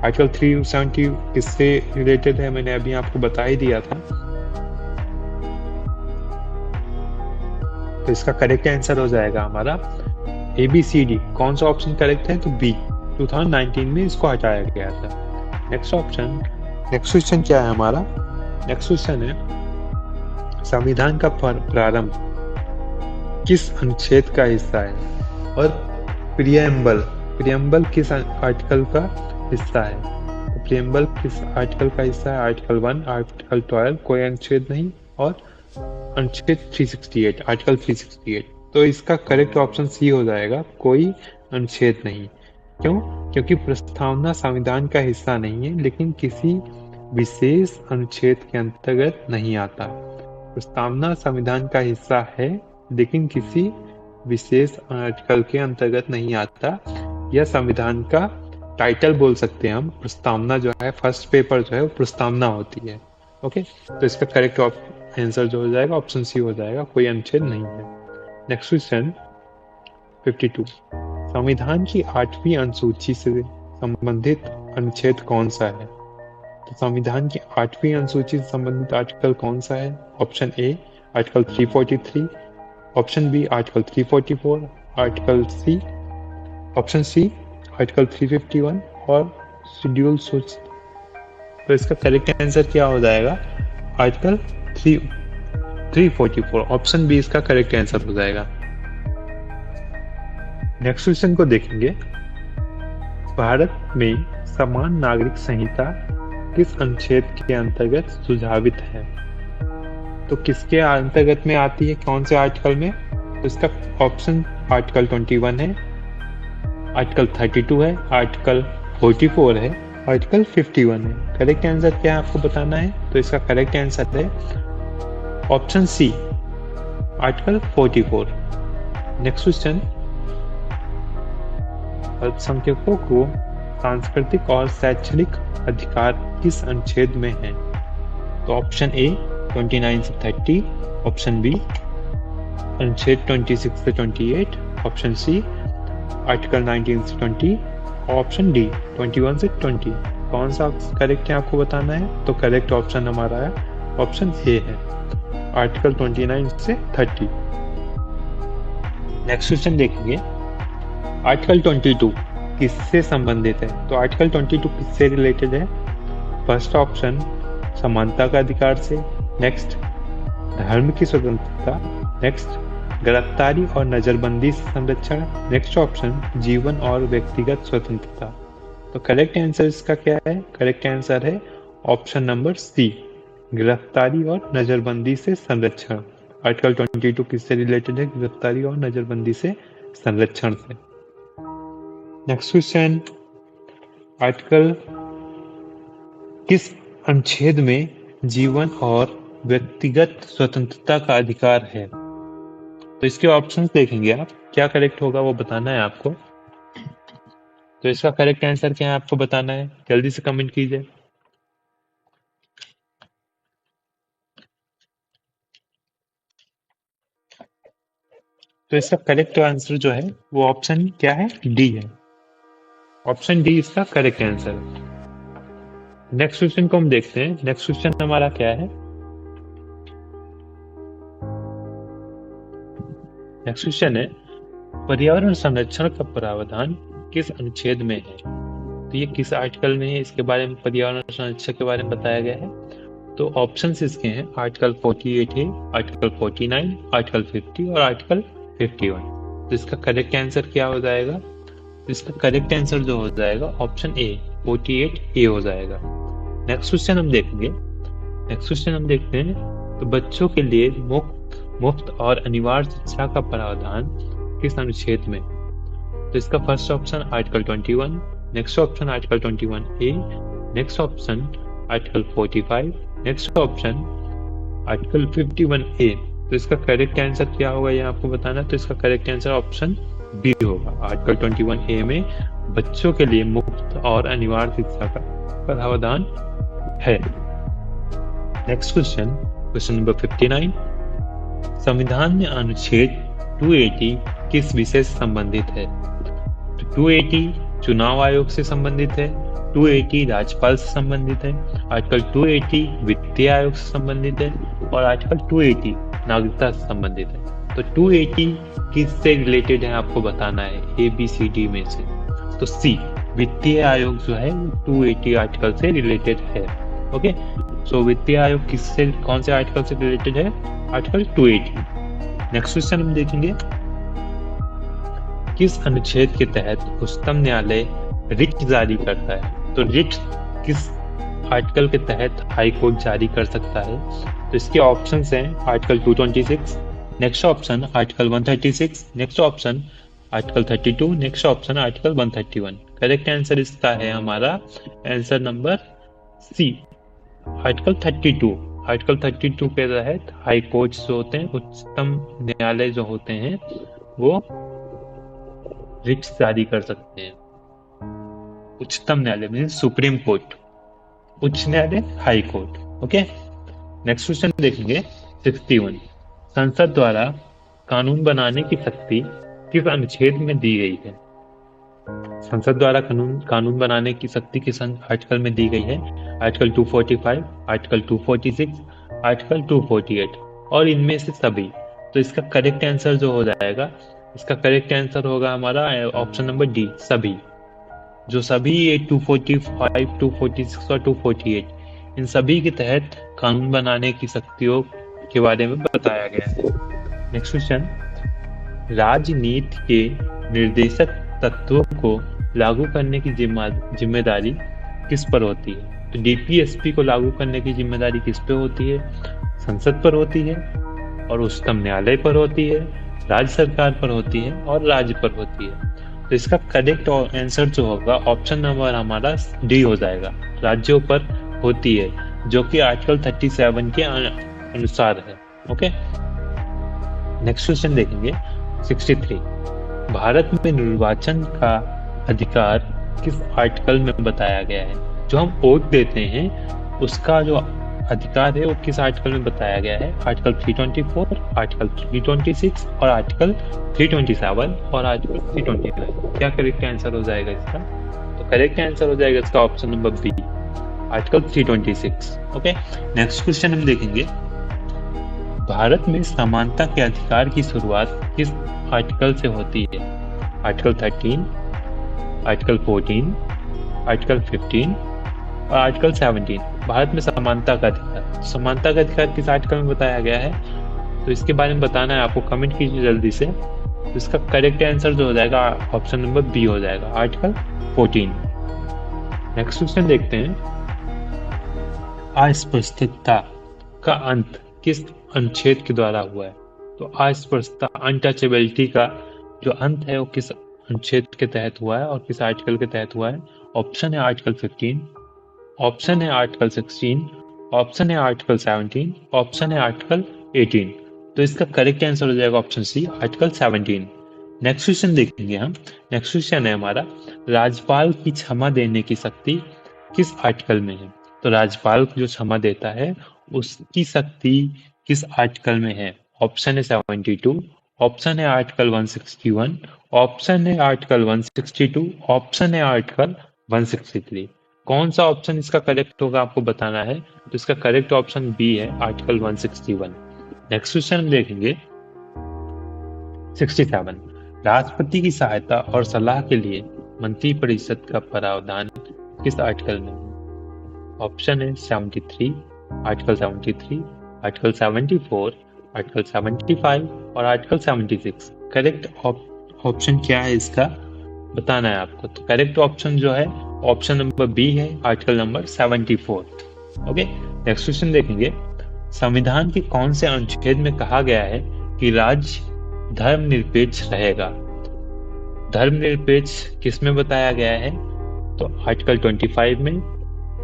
आर्टिकल 370 किससे रिलेटेड है मैंने अभी आपको बता ही दिया था। तो इसका करेक्ट आंसर हो जाएगा हमारा ABCD। कौन सा ऑप्शन करेक्ट है? तो बी, 2019 में इसको हटाया गया था। नेक्स्ट क्वेश्चन क्या है हमारा? नेक्स्ट क्वेश्चन है संविधान का प्रारंभ किस अनुच्छेद का हिस्सा है? और प्रियम्बल किस आर्टिकल का हिस्सा है? तो प्रियम्बल किस आर्टिकल का हिस्सा है? आर्टिकल 1, आर्टिकल 12, कोई अनुच्छेद नहीं, और अनुच्छेद 368, आर्टिकल 368। तो इसका करेक्ट ऑप्शन सी हो जाएगा, कोई अनुच्छेद नहीं। क्यों? क्योंकि प्रस्तावना संविधान का हिस्सा नहीं है, लेकिन किसी विशेष अनुच्छेद के अंतर्गत नहीं आता। प्रस्तावना संविधान का हिस्सा है, लेकिन किसी विशेष आर्टिकल के अंतर्गत नहीं आता। यह संविधान का टाइटल बोल सकते हैं हम। प्रस्तावना जो है, फर्स्ट पेपर जो है वो प्रस्तावना होती है। ओके, तो इसका करेक्ट आंसर जो हो जाएगा ऑप्शन सी हो जाएगा, कोई अनुच्छेद नहीं है। नेक्स्ट क्वेश्चन 52, संविधान की 8वीं अनुसूची से संबंधित अनुच्छेद कौन सा है? तो संविधान की 8वीं अनुसूची से संबंधित आर्टिकल कौन सा है? Option A article 343, option B article 344, option C article 351 और शेड्यूल सूची। तो इसका करेक्ट आंसर क्या हो जाएगा? आर्टिकल 344, ऑप्शन बी इसका करेक्ट आंसर हो जाएगा। नेक्स्ट क्वेश्चन को देखेंगे, भारत में समान नागरिक संहिता किस अनुच्छेद के अंतर्गत सुझावित है? तो किसके अंतर्गत में आती है, कौन से आर्टिकल में? तो इसका ऑप्शन आर्टिकल 21 है, आर्टिकल 32 है, आर्टिकल 44 है, आर्टिकल 51 है। करेक्ट आंसर क्या है आपको बताना है। तो इसका करेक्ट आंसर है option C article 44। Next question, अल्पसंख्यकों को सांस्कृतिक और शैक्षणिक अधिकार किस अनुच्छेद में है? तो ऑप्शन ए 29 से 30, ऑप्शन बी अनुच्छेद 26 से 28, ऑप्शन सी आर्टिकल 19 से 20, ऑप्शन डी 21 से 20। कौन सा करेक्ट है आपको बताना है। तो करेक्ट ऑप्शन हमारा है ऑप्शन ए है, आर्टिकल 29 से 30। नेक्स्ट क्वेश्चन देखेंगे, आर्टिकल 22 किससे संबंधित है? तो आर्टिकल 22 किससे रिलेटेड है? फर्स्ट ऑप्शन समानता का अधिकार से, नेक्स्ट धर्म की स्वतंत्रता, नेक्स्ट गिरफ्तारी और नजरबंदी से संरक्षण, नेक्स्ट ऑप्शन जीवन और व्यक्तिगत स्वतंत्रता। तो करेक्ट आंसर इसका क्या है? करेक्ट आंसर है ऑप्शन नंबर सी, गिरफ्तारी और नजरबंदी से संरक्षण। आर्टिकल 22 किससे रिलेटेड है? गिरफ्तारी और नजरबंदी से संरक्षण से। नेक्स्ट क्वेश्चन, आर्टिकल किस अनुच्छेद में जीवन और व्यक्तिगत स्वतंत्रता का अधिकार है? तो इसके ऑप्शंस देखेंगे आप, क्या करेक्ट होगा वो बताना है आपको। तो इसका करेक्ट आंसर क्या है आपको बताना है, जल्दी से कमेंट कीजिए। तो इसका करेक्ट आंसर जो है वो ऑप्शन क्या है? डी है, ऑप्शन डी इसका करेक्ट आंसर है। नेक्स्ट क्वेश्चन को हम देखते हैं। नेक्स्ट क्वेश्चन हमारा क्या है? नेक्स्ट क्वेश्चन है, पर्यावरण संरक्षण का प्रावधान किस अनुच्छेद में है? तो ये किस आर्टिकल में है, इसके बारे में पर्यावरण संरक्षण के बारे में बताया गया है। तो ऑप्शंस इसके हैं आर्टिकल 48 है, आर्टिकल 49, आर्टिकल 50 और आर्टिकल 51। तो इसका करेक्ट आंसर क्या हो जाएगा? तो इसका करेक्ट आंसर जो हो जाएगा ऑप्शन ए 48 ए हो जाएगा। नेक्स्ट क्वेश्चन हम देखते हैं, तो बच्चों के लिए मुफ्त और अनिवार्य शिक्षा का प्रावधान किस अनुच्छेद में? तो इसका first option article 21, next option article 21 A, next option article 45, next option article 51 A. तो इसका करेक्ट आंसर क्या होगा ये आपको बताना। तो इसका करेक्ट आंसर ऑप्शन बी होगा, आर्टिकल 21 ए में बच्चों के लिए मुफ्त और अनिवार्य शिक्षा का प्रावधान है। नेक्स्ट क्वेश्चन नंबर 59, संविधान में अनुच्छेद 280 किस विषय से संबंधित है? तो 280 चुनाव आयोग से संबंधित है, 280 राज्यपाल से संबंधित है, आर्टिकल 280 वित्तीय आयोग से संबंधित है और आर्टिकल 280 नागरिकता से संबंधित है। तो 280 किससे रिलेटेड है आपको बताना है, ए बी सी डी में से। तो सी वित्तीय आयोग जो है 280 आर्टिकल से रिलेटेड है। ओके, सो वित्तीय आयोग किससे, कौन से आर्टिकल से रिलेटेड है? आर्टिकल 280। नेक्स्ट क्वेश्चन हम देखेंगे, किस अनुच्छेद के तहत उच्चतम न्यायालय रिट जारी करता है? तो रिट किस आर्टिकल के तहत हाई कोर्ट जारी कर सकता है? तो इसके ऑप्शंस हैं article 226, next option article 136, next option article 32, next option article 131। Correct answer इसका है हमारा answer number C, article 32। Article 32 के तहत हाई कोर्ट जो होते हैं, उच्चतम न्यायालय जो होते हैं, वो रिट जारी कर सकते हैं। उच्चतम न्यायालय मीन्स सुप्रीम कोर्ट, उच्च न्यायालय high court. Okay, next question देखेंगे 61। संसद द्वारा कानून बनाने की शक्ति किस अनुच्छेद में दी गई है? संसद द्वारा कानून बनाने की शक्ति किस आर्टिकल में दी गई है? आर्टिकल 245, आर्टिकल 246, आर्टिकल 248 और इनमें से सभी। तो इसका करेक्ट आंसर जो हो जाएगा, इसका करेक्ट आंसर होगा हमारा ऑप्शन नंबर डी, सभी। जो सभी ये 245, 246 और 248, इन सभी के तहत कानून बनाने की शक्तियों के बारे में बताया गया है। नेक्स्ट क्वेश्चन, राजनीति के निर्देशक तत्वों को लागू करने की जिम्मेदारी किस पर होती है? तो डीपीएसपी को लागू करने की जिम्मेदारी किस पे होती है? संसद पर होती है और उच्चतम न्यायालय पर होती है, राज्य सरकार पर होती है और राज्य पर होती है। तो इसका करेक्ट आंसर जो होगा ऑप्शन नंबर हमारा डी हो जाएगा, राज्यों पर होती है, जो कि आर्टिकल 37 के अनुसार है। ओके, नेक्स्ट क्वेश्चन देखेंगे 63। भारत में निर्वाचन का अधिकार किस आर्टिकल में बताया गया है? जो हम वोट देते हैं उसका जो अधिकार है वो किस आर्टिकल में बताया गया है? आर्टिकल 324, आर्टिकल 326 और आर्टिकल 327 और आर्टिकल 329। क्या करेक्ट आंसर हो जाएगा इसका? तो करेक्ट आंसर हो जाएगा इसका option number B, article 326। Okay, next question हम देखेंगे, भारत में समानता के अधिकार की शुरुआत किस आर्टिकल से होती है? आर्टिकल 13, आर्टिकल 14, आर्टिकल 15 और आर्टिकल 17। भारत में समानता का अधिकार, समानता का अधिकार किस आर्टिकल में बताया गया है? तो इसके बारे में बताना है आपको, कमेंट कीजिए जल्दी से। तो इसका करेक्ट आंसर जो हो जाएगा ऑप्शन नंबर बी हो जाएगा, आर्टिकल 14। नेक्स्ट क्वेश्चन देखते हैं, अस्पृश्यता का अंत किस अनुच्छेद के द्वारा हुआ है? तो अस्पृश्यता, अनटचेबिलिटी का जो अंत है वो किस अनुच्छेद के तहत हुआ है और किस आर्टिकल के तहत हुआ है? ऑप्शन है आर्टिकल 15, ऑप्शन है आर्टिकल 16, ऑप्शन है आर्टिकल 17, ऑप्शन है आर्टिकल 18। तो इसका करेक्ट आंसर हो जाएगा option C, article 17। Next question देखेंगे हम। नेक्स्ट क्वेश्चन है हमारा, राज्यपाल की क्षमा देने की शक्ति किस आर्टिकल में है? तो राज्यपाल जो क्षमा देता है उसकी शक्ति किस आर्टिकल में है? ऑप्शन है 72, ऑप्शन है आर्टिकल 161, ऑप्शन है आर्टिकल 162, ऑप्शन है आर्टिकल 163। कौन सा ऑप्शन इसका करेक्ट होगा आपको बताना है। तो इसका करेक्ट ऑप्शन बी है, आर्टिकल 161। नेक्स्ट क्वेश्चन देखेंगे 67। राष्ट्रपति की सहायता और सलाह के लिए मंत्रिपरिषद का प्रावधान किस आर्टिकल में? ऑप्शन है 73, आर्टिकल 73, आर्टिकल 74, आर्टिकल 75 और आर्टिकल 76। करेक्ट ऑप्शन क्या है इसका बताना है आपको। तो करेक्ट ऑप्शन जो है ऑप्शन नंबर बी है, article number 74। Okay, next question देखेंगे, संविधान के कौन से अनुच्छेद में कहा गया है कि राज्य धर्मनिरपेक्ष रहेगा? धर्मनिरपेक्ष किस में बताया गया है? तो आर्टिकल 25 में,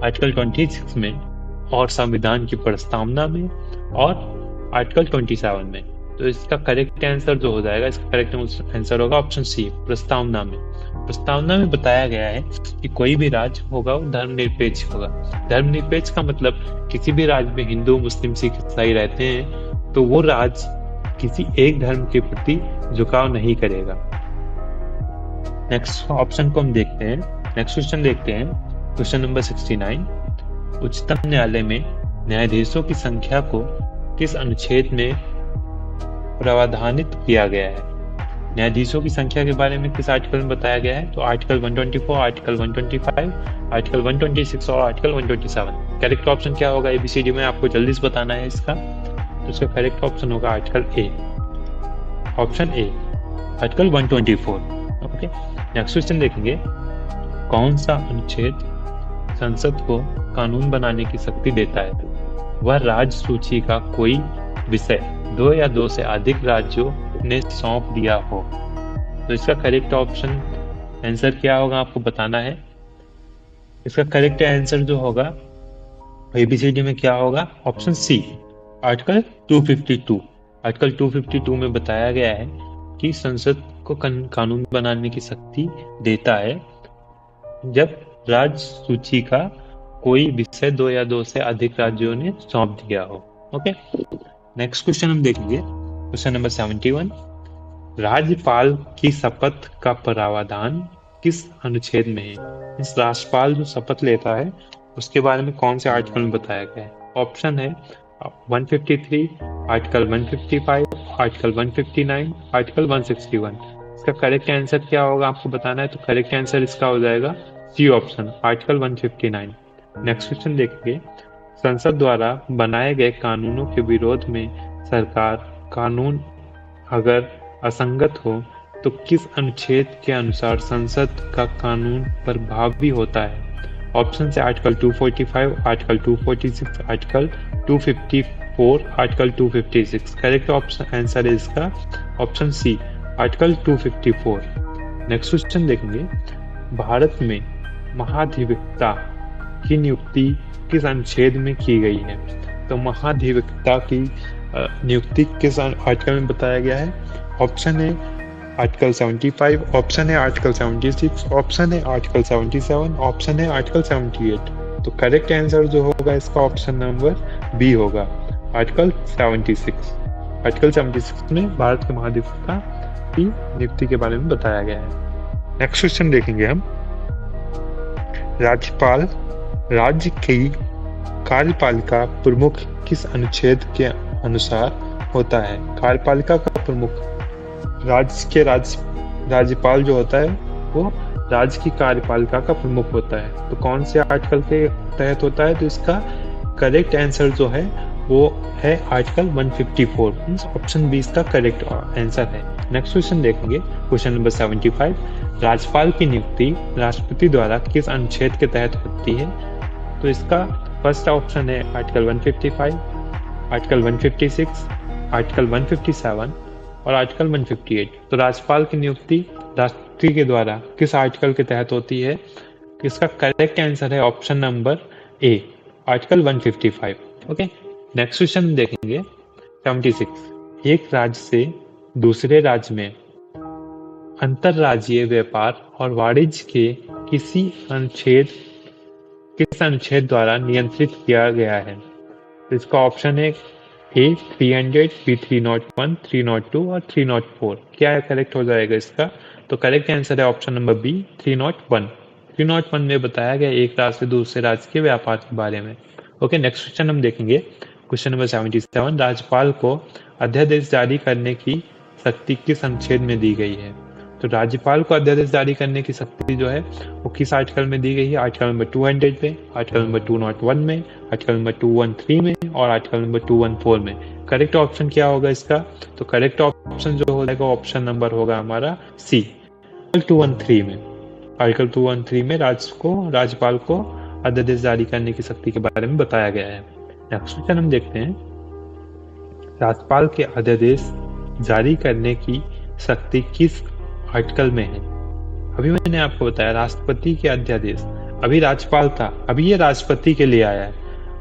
आर्टिकल 26 में और संविधान की प्रस्तावना में और आर्टिकल 27 में। तो इसका करेक्ट आंसर जो हो जाएगा, इसका करेक्ट आंसर होगा ऑप्शन सी, प्रस्तावना में। प्रस्तावना में बताया गया है कि कोई भी राज्य होगा वो धर्मनिरपेक्ष होगा। धर्मनिरपेक्ष का मतलब किसी भी राज्य में हिंदू, मुस्लिम, सिख, ईसाई रहते हैं तो वो राज्य किसी एक धर्म के प्रति झुकाव नहीं करेगा। नेक्स्ट ऑप्शन को हम देखते हैं, नेक्स्ट क्वेश्चन देखते हैं, क्वेश्चन नंबर 69। उच्चतम न्यायालय में न्यायाधीशों की संख्या को किस अनुच्छेद में प्रावधानित किया गया है? न्यायाधीशों की संख्या के बारे में किस आर्टिकल में बताया गया है? तो आर्टिकल 124, आर्टिकल 125, आर्टिकल 126 और आर्टिकल 127। करेक्ट ऑप्शन क्या होगा एबीसीडी में? आपको जल्दी से बताना है इसका। तो इसका करेक्ट ऑप्शन होगा article a, option A, article 124। Okay, next question देखेंगे। कौन सा अनुच्छेद संसद को कानून बनाने की शक्ति देता है? वह राज्य सूची का कोई विषय 2 या 2 से अधिक राज्यों ने सौंप दिया हो। तो इसका करेक्ट ऑप्शन आंसर क्या होगा आपको बताना है। इसका करेक्ट आंसर जो होगा एबीसीडी में क्या होगा? Option C, article 252। आर्टिकल 252 में बताया गया है कि संसद को कानून बनाने की शक्ति देता है जब राज्य सूची का कोई विषय 2 या 2 से अधिक राज्यों ने सौंप दिया हो। ओके, नेक्स्ट क्वेश्चन हम देखेंगे, क्वेश्चन नंबर 71। राज्यपाल की शपथ का प्रावधान किस अनुच्छेद में है? इस राज्यपाल जो शपथ लेता है उसके बारे में कौन से आर्टिकल में बताया गया है? ऑप्शन है 153, आर्टिकल 155, आर्टिकल 159, आर्टिकल 161। इसका करेक्ट आंसर क्या होगा आपको बताना है। तो करेक्ट आंसर इसका हो जाएगा C option, article 159। Next question देखेंगे। संसद द्वारा बनाए गए कानूनों के विरोध में सरकार कानून अगर असंगत हो तो किस अनुच्छेद के अनुसार संसद का कानून प्रभावी होता है? ऑप्शन से article 245, article 246, article 254, article 256। Correct option answer है इसका option C, article 254। Next question देखेंगे। भारत में महाधिवक्ता की नियुक्ति किस अनुच्छेद में की गई है? तो महाधिवक्ता की नियुक्ति किस आर्टिकल में बताया गया है? ऑप्शन है आर्टिकल 75, ऑप्शन है आर्टिकल 76, ऑप्शन है आर्टिकल 77, ऑप्शन है आर्टिकल 78। तो करेक्ट आंसर जो होगा इसका ऑप्शन नंबर बी होगा, आर्टिकल 76। आर्टिकल 76 में भारत के महाधिवक्ता की नियुक्ति के बारे में बताया गया है। नेक्स्ट क्वेश्चन देखेंगे हम। राज्यपाल राज्य की कार्यपालिका प्रमुख किस अनुच्छेद के अनुसार होता है? कार्यपालिका का प्रमुख राज्य के राज्यपाल जो होता है वो राज्य की कार्यपालिका का प्रमुख होता है। तो कौन से आर्टिकल के तहत होता है? तो इसका करेक्ट आंसर जो है वो है आर्टिकल 154। ऑप्शन बी इसका करेक्ट आंसर है। नेक्स्ट क्वेश्चन देखेंगे, क्वेश्चन नंबर 75। राज्यपाल की नियुक्ति राष्ट्रपति द्वारा किस अनुच्छेद के तहत होती है? तो इसका फर्स्ट ऑप्शन है आर्टिकल 155, आर्टिकल 156, आर्टिकल 157 और आर्टिकल 158। तो राज्यपाल की नियुक्ति राष्ट्रपति के द्वारा किस आर्टिकल के तहत होती है? इसका करेक्ट आंसर है option number A, article 155। Okay, next question देखेंगे 76। एक राज्य से दूसरे राज्य में अंतरराज्यीय व्यापार और वाणिज्य के किस अनुच्छेद द्वारा नियंत्रित किया गया है? तो इसका ऑप्शन है ए 300, बी 301, 302 और 304। क्या करेक्ट हो जाएगा इसका? तो करेक्ट आंसर है ऑप्शन नंबर बी 301। 301 में बताया गया एक राज्य से दूसरे राज्य के व्यापार के बारे में। ओके, नेक्स्ट क्वेश्चन हम देखेंगे, क्वेश्चन नंबर 77। राज्यपाल को अध्यादेश जारी करने की शक्ति किस अनुच्छेद में दी गई है? तो राज्यपाल को अध्यादेश जारी करने की शक्ति जो है वो किस आर्टिकल में दी गई है? आर्टिकल नंबर 200 में, आर्टिकल नंबर 201 में, आर्टिकल नंबर 213 में और आर्टिकल नंबर 214 में। करेक्ट ऑप्शन क्या होगा इसका? तो करेक्ट ऑप्शन जो हो जाएगा ऑप्शन नंबर होगा हमारा सी, 213 में। आर्टिकल 213 में राज्यपाल को अध्यादेश जारी करने की शक्ति के बारे में बताया गया है। नेक्स्ट क्वेश्चन हम देखते हैं, राज्यपाल के अध्यादेश जारी करने की शक्ति किस आर्टिकल में है? अभी मैंने आपको बताया राष्ट्रपति के अध्यादेश, अभी राज्यपाल था, अभी ये राष्ट्रपति के लिए आया है।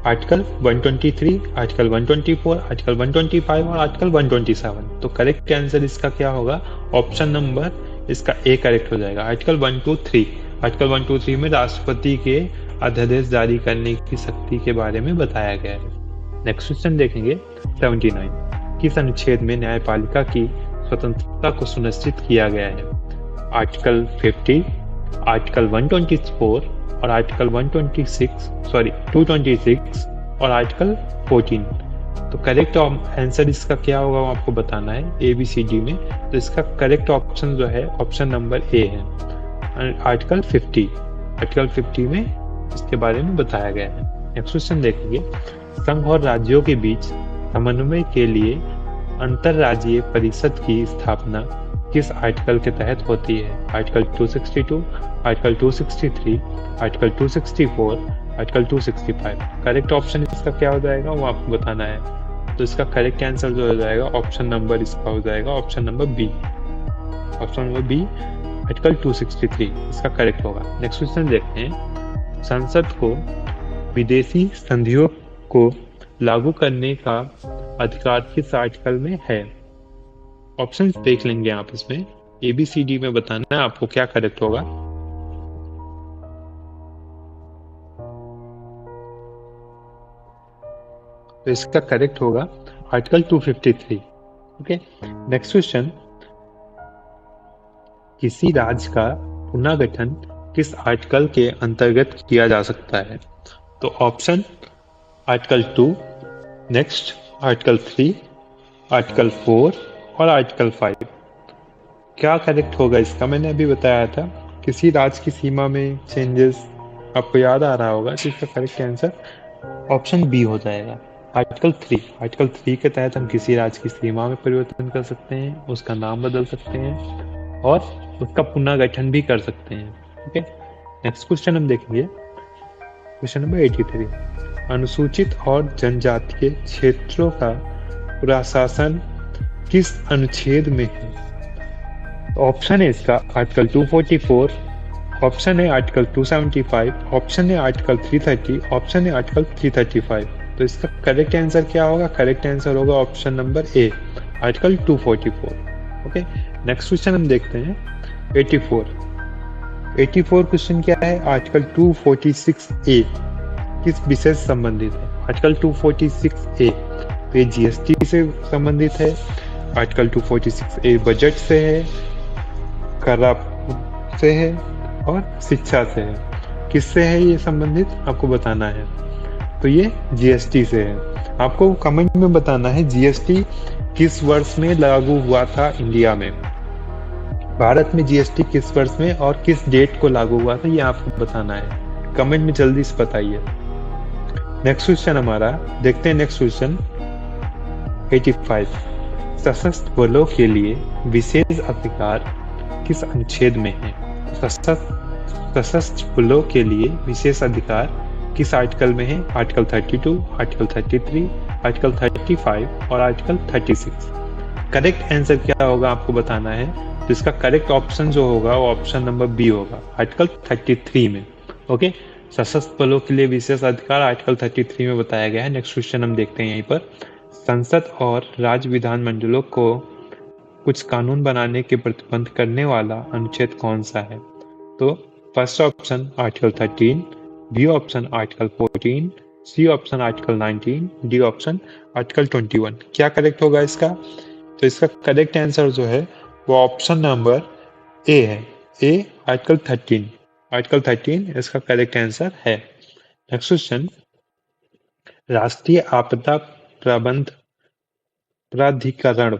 आर्टिकल 123, आर्टिकल 124, आर्टिकल 125 और आर्टिकल 127। तो करेक्ट आंसर इसका क्या होगा? ऑप्शन नंबर इसका ए करेक्ट हो जाएगा, आर्टिकल 123। आर्टिकल 123 में राष्ट्रपति के अध्यादेश जारी करने की शक्ति के बारे में बताया गया है। नेक्स्ट क्वेश्चन देखेंगे 79। किस अनुच्छेद में न्यायपालिका की स्वतंत्रता को सुनिश्चित किया गया है? आर्टिकल 50, आर्टिकल 124 और आर्टिकल 226 और आर्टिकल 14। तो करेक्ट आंसर इसका क्या होगा वो आपको बताना है ABCD में। तो इसका करेक्ट ऑप्शन जो है ऑप्शन नंबर A है, आर्टिकल 50 में इसके बारे में बताया गया है। नेक्स्ट क्वेश्चन देखेंगे, संघ और राज्यों के बीच समन्वय के लिए अंतरराज्यीय परिषद की स्थापना किस आर्टिकल के तहत होती है? Article 262, article 263, article 264, article 265। Correct option इसका क्या हो जाएगा वो आपको बताना है। तो इसका करेक्ट आंसर जो हो जाएगा ऑप्शन नंबर इसका हो जाएगा option number B. Option number B article 263 इसका करेक्ट होगा। नेक्स्ट क्वेश्चन देखते हैं, संसद को विदेशी संधियों को लागू करने का अधिकार किस आर्टिकल में है? ऑप्शन देख लेंगे आप इसमें, ABCD में बताना है आपको क्या करेक्ट होगा। तो इसका करेक्ट होगा आर्टिकल 253। ओके, नेक्स्ट क्वेश्चन, किसी राज्य का पुनर्गठन किस आर्टिकल के अंतर्गत किया जा सकता है? तो option article 2, next article 3, article 4 और आर्टिकल 5। क्या करेक्ट होगा इसका? मैंने अभी बताया था किसी राज्य की सीमा में चेंजेस, आपको याद आ रहा होगा, तो इसका करेक्ट आंसर ऑप्शन बी हो जाएगा आर्टिकल 3। आर्टिकल 3 के तहत हम किसी राज्य की सीमा में परिवर्तन कर सकते हैं, उसका नाम बदल सकते हैं और उसका पुनर्गठन भी कर सकते हैं। ओके, नेक्स्ट क्वेश्चन हम देखेंगे, क्वेश्चन नंबर 83, अनुसूचित और जनजातीय क्षेत्रों का प्रशासन किस अनुच्छेद में है? ऑप्शन है इसका आर्टिकल 244, ऑप्शन है आर्टिकल 275, ऑप्शन है आर्टिकल 330, ऑप्शन है आर्टिकल 335। तो इसका करेक्ट आंसर क्या होगा? करेक्ट आंसर होगा option number A, article 244। Okay, next question हम देखते हैं 84 क्वेश्चन क्या है? आर्टिकल 246A किस विषय से संबंधित है? आर्टिकल 246A पे GST से संबंधित है, आर्टिकल 246A बजट से है, कर से है और शिक्षा से है। किससे है ये संबंधित आपको बताना है। तो ये GST से है। आपको कमेंट में बताना है GST किस वर्ष में लागू हुआ था इंडिया में, भारत में GST किस वर्ष में और किस डेट को लागू हुआ था, ये आपको बताना है। कमेंट में जल्दी से बताइए। नेक्स्ट क्वेश्चन हमारा देखते हैं, नेक्स्ट क्वेश्चन 85, सशस्त्र बलों के लिए विशेष अधिकार किस अनुच्छेद में है? सशस्त्र बलों के लिए विशेष अधिकार किस आर्टिकल में है? आर्टिकल 32, आर्टिकल 33, आर्टिकल 35 और आर्टिकल 36। करेक्ट आंसर क्या होगा आपको बताना है। तो इसका करेक्ट ऑप्शन जो होगा वो ऑप्शन नंबर बी होगा, आर्टिकल 33 में। ओके, सशस्त्र बलों के लिए विशेष अधिकार आर्टिकल 33 में बताया गया है। नेक्स्ट क्वेश्चन हम देखते हैं यहीं पर, संसद और राज्य विधानमंडलों को कुछ कानून बनाने के प्रतिबंध करने वाला अनुच्छेद कौन सा है? तो first option article 13, B option article 14, C option article 19, D option article 21। क्या करेक्ट होगा इसका? तो इसका करेक्ट आंसर जो है वो ऑप्शन नंबर ए है, ए आर्टिकल 13। आर्टिकल 13 इसका करेक्ट आंसर है। नेक्स्ट क्वेश्चन, राष्ट्रीय आपदा प्रबंध प्राधिकरण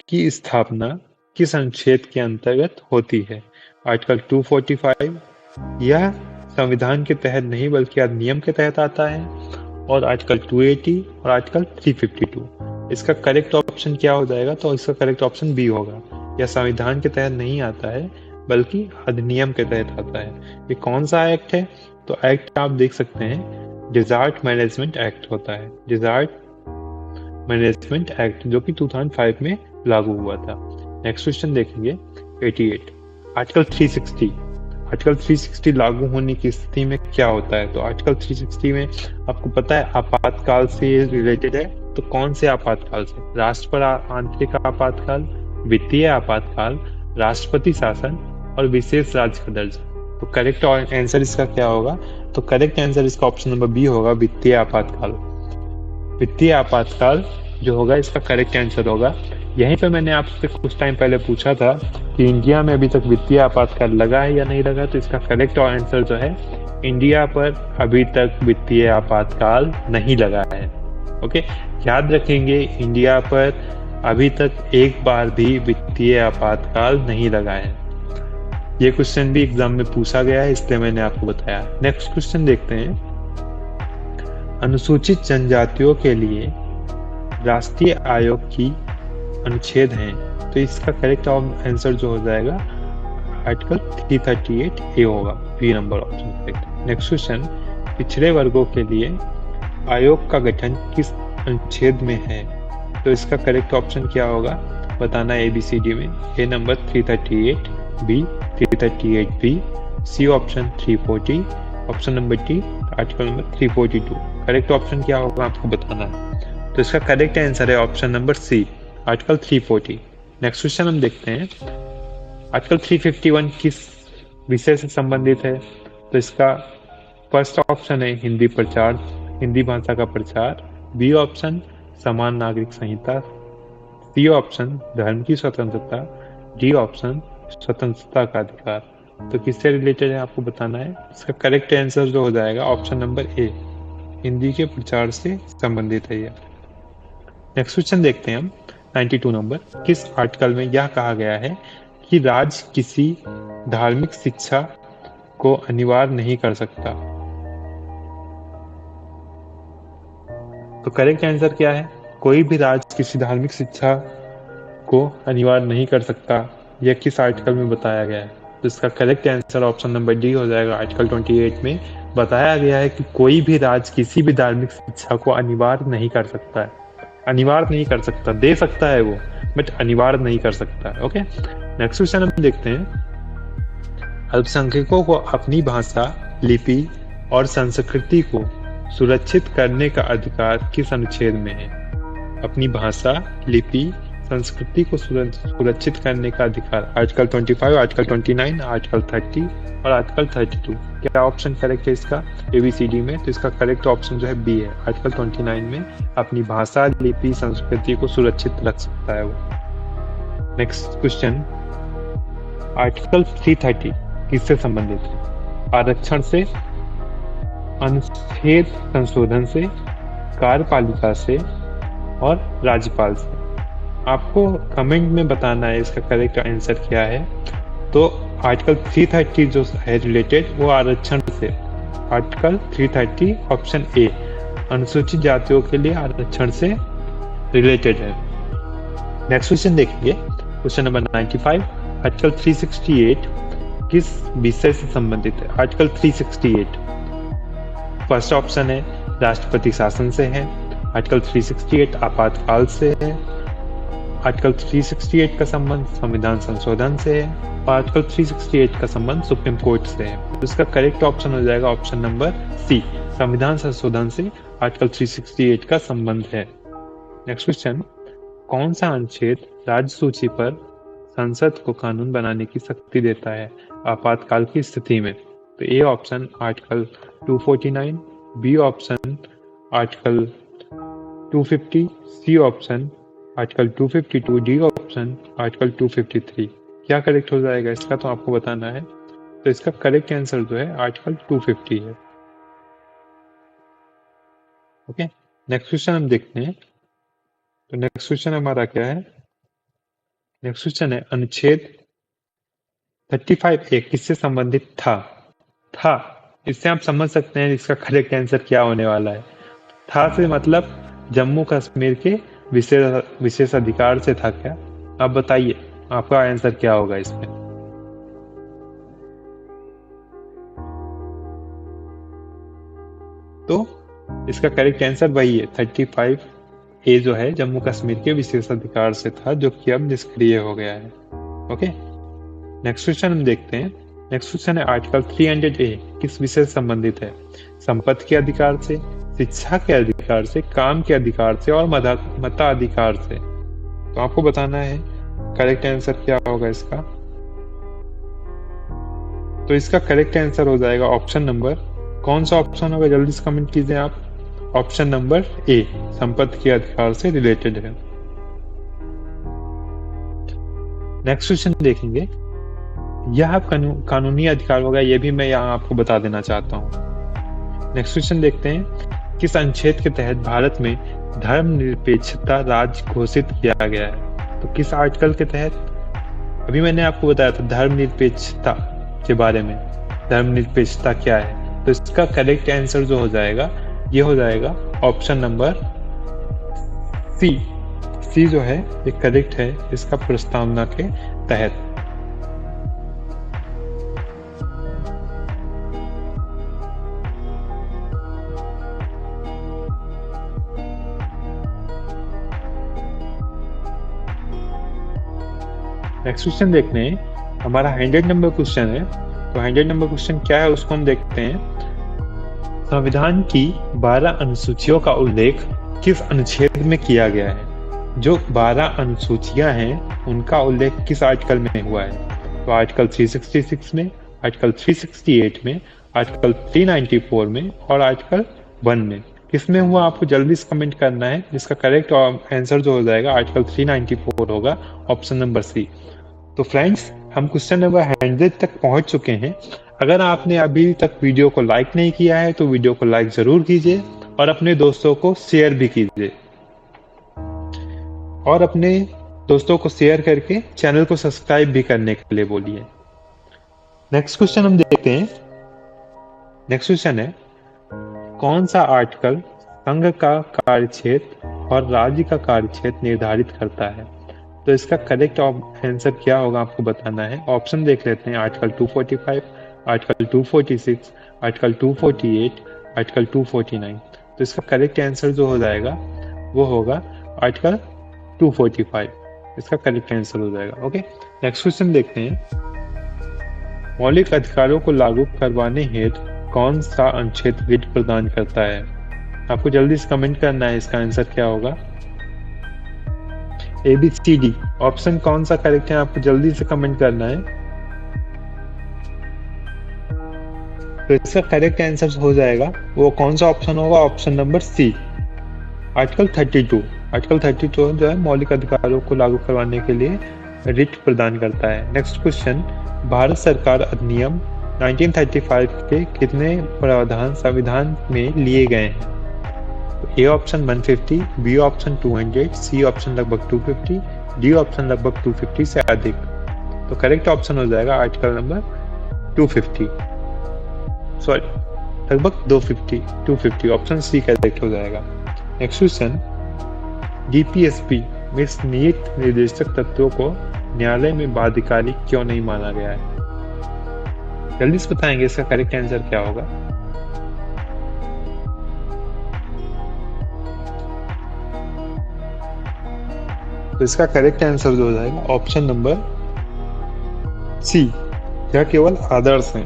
की स्थापना किस अनुच्छेद के अंतर्गत होती है? आर्टिकल 245, यह संविधान के तहत नहीं बल्कि अधिनियम के तहत आता है, और आर्टिकल 280 और आर्टिकल 352। इसका करेक्ट ऑप्शन क्या हो जाएगा? तो इसका करेक्ट ऑप्शन बी होगा, यह संविधान के तहत नहीं आता है बल्कि अधिनियम के तहत आता है। ये कौन सा एक्ट है? तो एक्ट आप देख सकते हैं, डिजास्टर मैनेजमेंट एक्ट होता है, डिजास्टर मैनेजमेंट एक्ट, जो कि 2005 में लागू हुआ था। नेक्स्ट क्वेश्चन देखेंगे 88, आर्टिकल 360। आर्टिकल 360 लागू होने की स्थिति में क्या होता है? तो आर्टिकल 360 में आपको पता है आपातकाल से रिलेटेड है। तो कौन से आपातकाल से? राष्ट्र पर आंतरिक आपातकाल, वित्तीय आपातकाल, राष्ट्रपति शासन और विशेष राज्य का दर्जा। तो करेक्ट आंसर इसका क्या होगा? तो करेक्ट आंसर इसका ऑप्शन नंबर बी होगा, वित्तीय आपातकाल। वित्तीय आपातकाल जो होगा इसका करेक्ट आंसर होगा। यहीं पे मैंने आपसे कुछ टाइम पहले पूछा था कि इंडिया में अभी तक वित्तीय आपातकाल लगा है या नहीं लगा। तो इसका करेक्ट आंसर जो है, इंडिया पर अभी तक वित्तीय आपातकाल नहीं लगा है। ओके, याद रखेंगे इंडिया पर अभी तक एक बार भी वित्तीय आपातकाल नहीं लगा है। ये क्वेश्चन भी एग्जाम में पूछा गया है, इसलिए मैंने आपको बताया। नेक्स्ट क्वेश्चन देखते हैं। अनुसूचित जनजातियों के लिए राष्ट्रीय आयोग की अनुच्छेद हैं, तो इसका करेक्ट आंसर जो हो जाएगा आर्टिकल 338A होगा, B number option correct. Next question, पिछड़े वर्गों के लिए आयोग का गठन किस अनुच्छेद में है, तो इसका करेक्ट ऑप्शन क्या होगा बताना है ABCD में। A number 338, B 338B, C option 340, option number D article number 342। Correct option क्या होगा आपको बताना है, तो इसका करेक्ट आंसर है option number C article 340। Next question हम देखते हैं। आर्टिकल 351 किस विषय से संबंधित है, तो इसका फर्स्ट ऑप्शन है हिंदी प्रचार, हिंदी भाषा का प्रचार, बी ऑप्शन समान नागरिक संहिता, सी ऑप्शन धर्म की स्वतंत्रता, डी ऑप्शन स्वतंत्रता का अधिकार। तो किससे रिलेटेड है आपको बताना है। इसका करेक्ट आंसर जो हो जाएगा ऑप्शन नंबर ए, हिंदी के प्रचार से संबंधित है यह। नेक्स्ट क्वेश्चन देखते हैं हम 92 नंबर। किस आर्टिकल में यह कहा गया है कि राज्य किसी धार्मिक शिक्षा को अनिवार्य नहीं कर सकता, तो करेक्ट आंसर क्या है। कोई भी राज्य किसी धार्मिक शिक्षा को अनिवार्य नहीं कर सकता, यह किस आर्टिकल में बताया गया है, तो इसका correct answer option number D हो जाएगा। आर्टिकल 28 में बताया गया है कि कोई भी राज्य किसी भी धार्मिक शिक्षा को अनिवार्य नहीं कर सकता है। अनिवार्य नहीं कर सकता, दे सकता है वो, बट अनिवार्य नहीं कर सकता है। ओके, नेक्स्ट क्वेश्चन हम देखते हैं। अल्पसंख्यकों को अपनी भाषा, लिपि और संस्कृति को सुरक्षित करने का अधिकार किस अनुच्छेद में है। अपनी भाषा, लिपि, संस्कृति को सुरक्षित करने का अधिकार आर्टिकल 25, आर्टिकल 29, आर्टिकल 30 और आर्टिकल 32। क्या ऑप्शन करेक्ट है इसका ABCD में, तो इसका करेक्ट ऑप्शन जो है बी है। आर्टिकल 29 में अपनी भाषा, लिपि, संस्कृति को सुरक्षित रख सकता है वो। नेक्स्ट क्वेश्चन, आर्टिकल 330 किससे संबंधित है। आरक्षण से, अनुच्छेद संशोधन से, कार्यपालिका से और राज्यपाल से। आपको कमेंट में बताना है इसका करेक्ट आंसर क्या है। तो आर्टिकल 330 जो है रिलेटेड वो आरक्षण से, आर्टिकल 330 ऑप्शन ए अनुसूचित जातियों के लिए आरक्षण से रिलेटेड है। नेक्स्ट क्वेश्चन देखेंगे, क्वेश्चन नंबर 95। आर्टिकल 368 किस विषय से संबंधित है। आर्टिकल 368 फर्स्ट ऑप्शन है राष्ट्रपति शासन से है, आर्टिकल 368 आपातकाल से है, आर्टिकल 368 का संबंध संविधान संशोधन से है और आर्टिकल 368 का संबंध सुप्रीम कोर्ट से है। तो इसका करेक्ट ऑप्शन हो जाएगा ऑप्शन नंबर सी, संविधान संशोधन से आर्टिकल 368 का संबंध है। नेक्स्ट क्वेश्चन, कौन सा अनुच्छेद राज्य सूची पर संसद को कानून बनाने की शक्ति देता है आपातकाल की स्थिति में। तो A option article 249, B option article 250, C option article 252, D option article 253। क्या करेक्ट हो जाएगा इसका, तो आपको बताना है। तो इसका करेक्ट आंसर जो है आर्टिकल 250 है। ओके, नेक्स्ट क्वेश्चन हम देखते हैं। तो नेक्स्ट क्वेश्चन हमारा क्या है। नेक्स्ट क्वेश्चन है अनुच्छेद 35A किससे संबंधित था। इससे आप समझ सकते हैं इसका करेक्ट आंसर क्या होने वाला है। था से मतलब जम्मू कश्मीर के विशेष अधिकार से था क्या। आप बताइए आपका आंसर क्या होगा इसमें। तो इसका करेक्ट आंसर वही है 35A जो है जम्मू कश्मीर के विशेष अधिकार से था, जो कि अब निष्क्रिय हो गया है। ओके, नेक्स्ट क्वेश्चन हम देखते हैं। नेक्स्ट क्वेश्चन है आर्टिकल 300A किस विषय से संबंधित है। संपत्ति के अधिकार से, शिक्षा के अधिकार से, काम के अधिकार से और मताधिकार से। तो आपको बताना है करेक्ट आंसर क्या होगा इसका। तो इसका करेक्ट आंसर हो जाएगा ऑप्शन नंबर, कौन सा ऑप्शन होगा जल्दी से कमेंट कीजिए आप। ऑप्शन नंबर ए, संपत्ति के अधिकार से रिलेटेड है। नेक्स्ट क्वेश्चन देखेंगे। यह कानूनी अधिकार होगा, यह भी मैं यहाँ आपको बता देना चाहता हूँ। नेक्स्ट क्वेश्चन देखते हैं। किस अनुच्छेद के तहत भारत में धर्मनिरपेक्षता राज्य घोषित किया गया है? तो किस आर्टिकल के तहत? अभी मैंने आपको बताया था धर्मनिरपेक्षता के बारे में, धर्मनिरपेक्षता क्या है। तो इसका करेक्ट आंसर जो हो जाएगा, ये हो जाएगा ऑप्शन नंबर सी। सी जो है ये करेक्ट है इसका प्रस्तावना के तहत। नेक्स्ट क्वेश्चन देखते हैं, हमारा 100 नंबर क्वेश्चन है। तो 100 नंबर क्वेश्चन क्या है उसको हम देखते हैं। संविधान की 12 अनुसूचियों का उल्लेख किस अनुच्छेद में किया गया है? जो 12 अनुसूचियां हैं उनका उल्लेख किस आर्टिकल में हुआ है? तो आर्टिकल 366 में, आर्टिकल 368 में, आर्टिकल 394 में और आर्टिकल 1 में। किसमें हुआ आपको जल्दी से कमेंट करना है। जिसका करेक्ट आंसर जो हो जाएगा आर्टिकल 394 होगा, ऑप्शन नंबर सी। तो फ्रेंड्स, हम क्वेश्चन नंबर 100 तक पहुंच चुके हैं। अगर आपने अभी तक वीडियो को लाइक नहीं किया है तो वीडियो को लाइक जरूर कीजिए और अपने दोस्तों को शेयर भी कीजिए, और अपने दोस्तों को शेयर करके चैनल को सब्सक्राइब भी करने के लिए बोलिए। नेक्स्ट क्वेश्चन हम देखते हैं। नेक्स्ट क्वेश्चन है, कौन सा आर्टिकल संघ का कार्यक्षेत्र और राज्य का कार्यक्षेत्र निर्धारित करता है? तो इसका करेक्ट आंसर क्या होगा आपको बताना है। ऑप्शन देख लेते हैं। Article 245, article 246, article 248, article 249। तो इसका करेक्ट आंसर जो हो जाएगा वो होगा आर्टिकल 245। इसका करेक्ट आंसर हो जाएगा। ओके, नेक्स्ट क्वेश्चन देखते हैं। मौलिक अधिकारों को लागू करवाने हेतु कौन सा अनुच्छेद विधि प्रदान करता है? आपको जल्दी से कमेंट करना है इसका आंसर क्या होगा। ABCD ऑप्शन कौन सा करेक्ट है आपको जल्दी से कमेंट करना है। तो इसका करेक्ट आंसर हो जाएगा, वो कौन सा ऑप्शन होगा? Option number C, article 32। Article 32 जो है मौलिक अधिकारों को लागू करवाने के लिए रिट प्रदान करता है। नेक्स्ट क्वेश्चन, भारत सरकार अधिनियम 1935 के कितने प्रावधान संविधान में लिए गए हैं? A option 150, B option 200, C option लगभग 250, डी ऑप्शन लगभग 250 से अधिक। तो करेक्ट ऑप्शन हो जाएगा आर्टिकल नंबर 250, सॉरी लगभग 250 ऑप्शन सी करेक्ट हो जाएगा। नेक्स्ट क्वेश्चन, DPSP में नीति निर्देशक तत्वों को न्यायालय में बाध्यकारी क्यों नहीं माना गया है? जल्दी से बताएंगे इसका करेक्ट आंसर क्या होगा। तो इसका करेक्ट आंसर जो हो जाएगा ऑप्शन नंबर सी, यह केवल आदर्श हैं।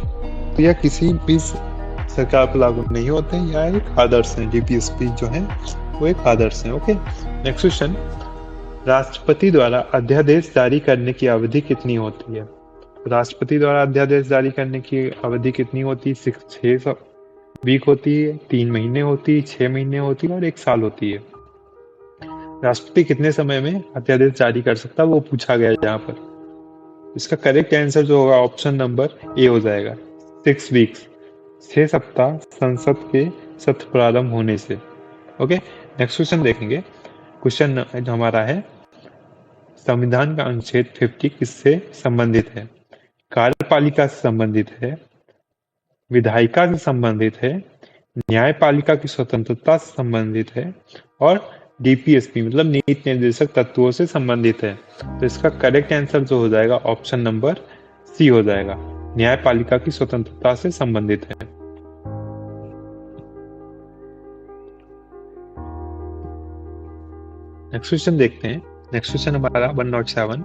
तो यह किसी भी सरकार पर लागू नहीं होते हैं, यह एक आदर्श है। DPSP जो है वो एक आदर्श है। ओके, नेक्स्ट क्वेश्चन, राष्ट्रपति द्वारा अध्यादेश जारी करने की अवधि कितनी होती है? राष्ट्रपति द्वारा अध्यादेश जारी करने की अवधि कितनी होती है? 6 वीक होती है, 3 महीने होती है, 6 महीने होती है और 1 साल होती है। राष्ट्रपति कितने समय में अध्यादेश जारी कर सकता है वो पूछा गया है यहाँ पर। इसका करेक्ट आंसर जो होगा ऑप्शन नंबर ए हो जाएगा, 6 वीक्स, 6 सप्ताह संसद के सत्र प्रारंभ होने से। ओके, नेक्स्ट क्वेश्चन देखेंगे। क्वेश्चन हमारा है, संविधान का अनुच्छेद 50 किससे संबंधित है? कार्यपालिका से संबंधित है, विधायिका से संबंधित है, न्यायपालिका की स्वतंत्रता से संबंधित है और DPSP मतलब नीति निर्देशक तत्वों से संबंधित है। तो इसका करेक्ट आंसर जो हो जाएगा ऑप्शन नंबर सी हो जाएगा, न्यायपालिका की स्वतंत्रता से संबंधित है। नेक्स्ट क्वेश्चन देखते हैं। नेक्स्ट क्वेश्चन हमारा 107,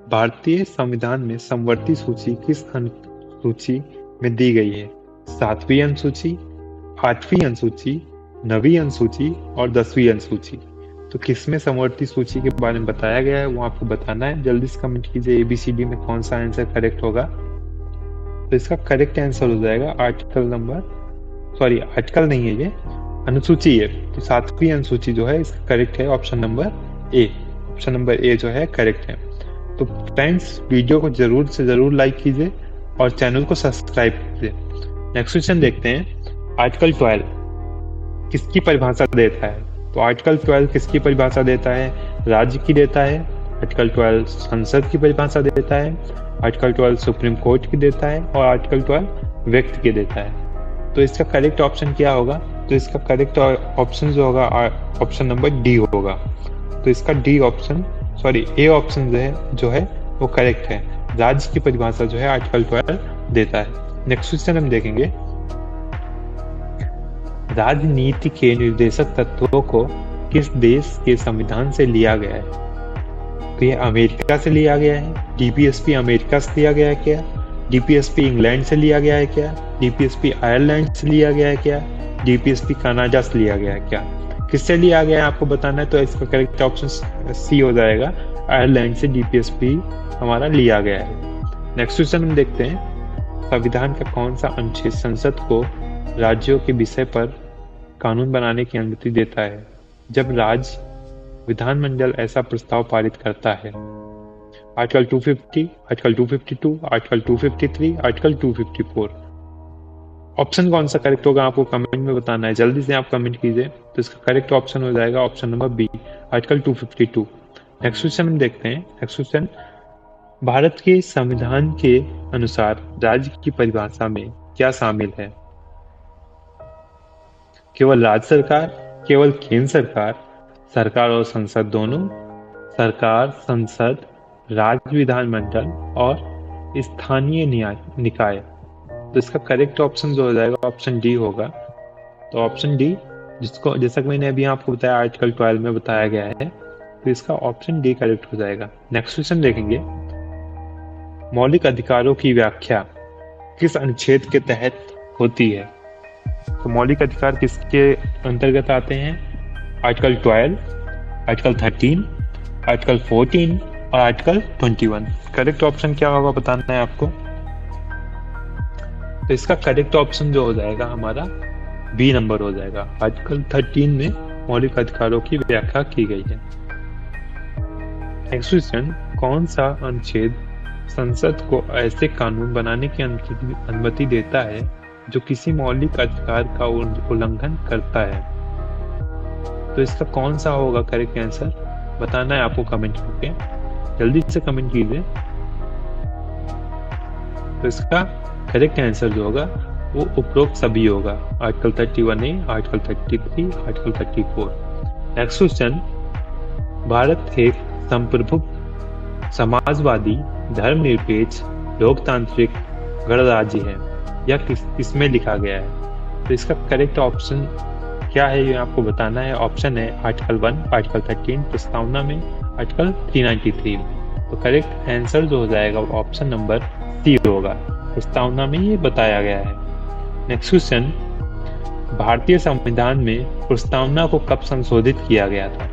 भारतीय संविधान में समवर्ती सूची किस अनुसूची में दी गई है? 7वीं अनुसूची, 8वीं अनुसूची, 9वीं अनुसूची और 10वीं अनुसूची। तो किसमें समवर्ती सूची के बारे में बताया गया है वो आपको बताना है। जल्दी से कमेंट कीजिए ABCD में कौन सा आंसर करेक्ट होगा। तो इसका करेक्ट आंसर हो जाएगा आर्टिकल नहीं है, ये अनुसूची है। तो 7वीं अनुसूची जो है इसका करेक्ट है option number A. Option number A जो है करेक्ट है। तो फ्रेंड्स, वीडियो को जरूर से जरूर लाइक कीजिए और चैनल को सब्सक्राइब कीजिए। नेक्स्ट क्वेश्चन देखते हैं। आर्टिकल 12 किसकी परिभाषा देता है? तो आर्टिकल 12 किसकी परिभाषा देता है? राज्य की देता है। आर्टिकल 12 संसद की परिभाषा देता है। आर्टिकल 12 सुप्रीम कोर्ट की देता है और आर्टिकल 12 व्यक्ति के देता है। तो इसका करेक्ट ऑप्शन क्या होगा? तो इसका करेक्ट ऑप्शन जो होगा ऑप्शन नंबर डी होगा। तो इसका डी ऑप्शन ए ऑप्शन जो है वो करेक्ट है। राज्य की परिभाषा जो है आर्टिकल 12 देता है। नेक्स्ट क्वेश्चन हम देखेंगे, राजनीति के निर्देशक तत्वों को किस देश के संविधान से लिया गया है? तो ये अमेरिका से लिया गया है। डीपीएसपी अमेरिका से लिया गया है क्या? डीपीएसपी इंग्लैंड से लिया गया है क्या? डीपीएसपी आयरलैंड से लिया गया है क्या? डीपीएसपी कनाडा से लिया गया है क्या? किससे लिया गया है आपको बताना है। तो इसका करेक्ट ऑप्शन सी हो जाएगा, आयरलैंड से डीपीएसपी हमारा लिया गया है। नेक्स्ट क्वेश्चन हम देखते हैं, संविधान का कौन सा अनुच्छेद संसद को राज्यों के विषय पर कानून बनाने की अनुमति देता है जब राज्य विधानमंडल ऐसा प्रस्ताव पारित करता है? Article 250, article 252, article 253, article 254। Option कौन सा करेक्ट होगा आपको कमेंट में बताना है, जल्दी से आप कमेंट कीजिए। तो इसका करेक्ट ऑप्शन हो जाएगा option number B, article 252। Next question हम देखते हैं। नेक्स्ट क्वेश्चन, भारत के संविधान के अनुसार राज्य की परिभाषा में क्या शामिल है? केवल राज्य सरकार, केवल केंद्र सरकार, सरकार और संसद दोनों, सरकार, संसद, राज्य विधानमंडल और स्थानीय निकाय। तो इसका करेक्ट ऑप्शन जो हो जाएगा ऑप्शन डी होगा। तो ऑप्शन डी, जिसको जैसा कि मैंने अभी आपको बताया आर्टिकल 12 में बताया गया है, तो इसका ऑप्शन डी करेक्ट हो जाएगा। नेक्स्ट क्वेश्चन देखेंगे, मौलिक अधिकारों की व्याख्या किस अनुच्छेद के तहत होती है? तो मौलिक अधिकार किसके अंतर्गत आते हैं? आर्टिकल 12, आर्टिकल 13, आर्टिकल 14 और आर्टिकल 21। करेक्ट ऑप्शन क्या होगा बताना है आपको। तो इसका करेक्ट ऑप्शन जो हो जाएगा हमारा बी नंबर हो जाएगा। आर्टिकल 13 में मौलिक अधिकारों की व्याख्या की गई है। नेक्स्ट क्वेश्चन, कौन सा अनुच्छेद संसद को ऐसे कानून बनाने की अनुमति देता है जो किसी मौलिक अधिकार का उल्लंघन करता है? तो इसका कौन सा होगा करेक्ट आंसर बताना है आपको कमेंट करके, जल्दी से कमेंट कीजिए। तो इसका करेक्ट आंसर जो होगा वो उपरोक्त सभी होगा, article 31A, article 33, article 34। Next question, Bharat एक संप्रभुत्व, समाजवादी, धर्मनिरपेक्ष, लोकतांत्रिक गणराज्य है, यह किसमें लिखा गया है? तो इसका करेक्ट ऑप्शन क्या है ये आपको बताना है। ऑप्शन है आर्टिकल 1, आर्टिकल 13 प्रस्तावना में, आर्टिकल 393 में। तो करेक्ट आंसर जो हो जाएगा ऑप्शन नंबर सी होगा, प्रस्तावना में ये बताया गया है। नेक्स्ट क्वेश्चन, भारतीय संविधान में प्रस्तावना को कब संशोधित किया गया था?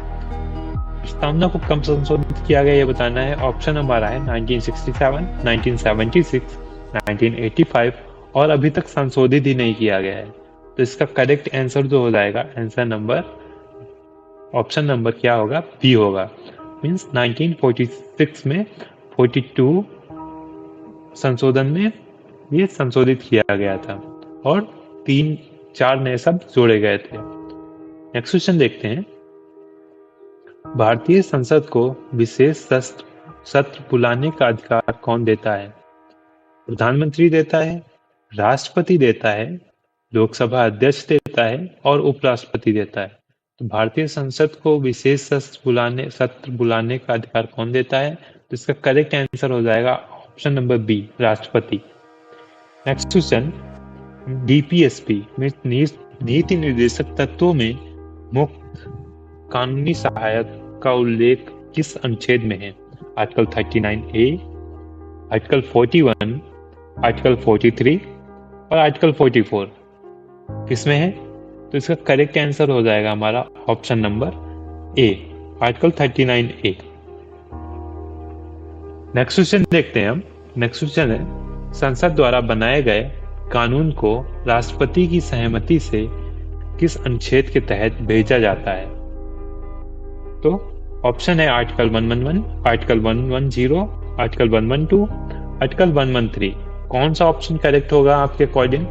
प्रस्तावना को कब संशोधित किया गया ये बताना है। ऑप्शन हमारा है 1967, 1976, 1985 और अभी तक संशोधित ही नहीं किया गया है। तो इसका करेक्ट आंसर जो हो जाएगा आंसर नंबर ऑप्शन नंबर क्या होगा? बी होगा। मींस 1946 में 42 संशोधन में ये संशोधित किया गया था और 3-4 नए शब्द जोड़े गए थे। नेक्स्ट क्वेश्चन देखते हैं, भारतीय संसद को विशेष सत्र बुलाने का अधिकार कौन देता है? प्रधानमंत्री देता है, राष्ट्रपति देता है, लोकसभा अध्यक्ष देता है और उपराष्ट्रपति देता है। तो भारतीय संसद को विशेष सत्र बुलाने का अधिकार कौन देता है? तो इसका करेक्ट आंसर हो जाएगा ऑप्शन नंबर बी, राष्ट्रपति। नेक्स्ट क्वेश्चन, डीपीएसपी में नीति निर्देशक तत्वों में मुक्त कानूनी सहायता का उल्लेख किस अनुच्छेद में है? आर्टिकल 39A, आर्टिकल 41, आर्टिकल 43 और आर्टिकल 44 किसमें है? तो इसका करेक्ट आंसर हो जाएगा हमारा option number A, article 39A। Next question देखते हैं हम। नेक्स्ट क्वेश्चन है, संसद द्वारा बनाए गए कानून को राष्ट्रपति की सहमति से किस अनुच्छेद के तहत भेजा जाता है? तो ऑप्शन है आर्टिकल 111, आर्टिकल 110, आर्टिकल 112, आर्टिकल 113। कौन सा ऑप्शन करेक्ट होगा आपके अकॉर्डिंग?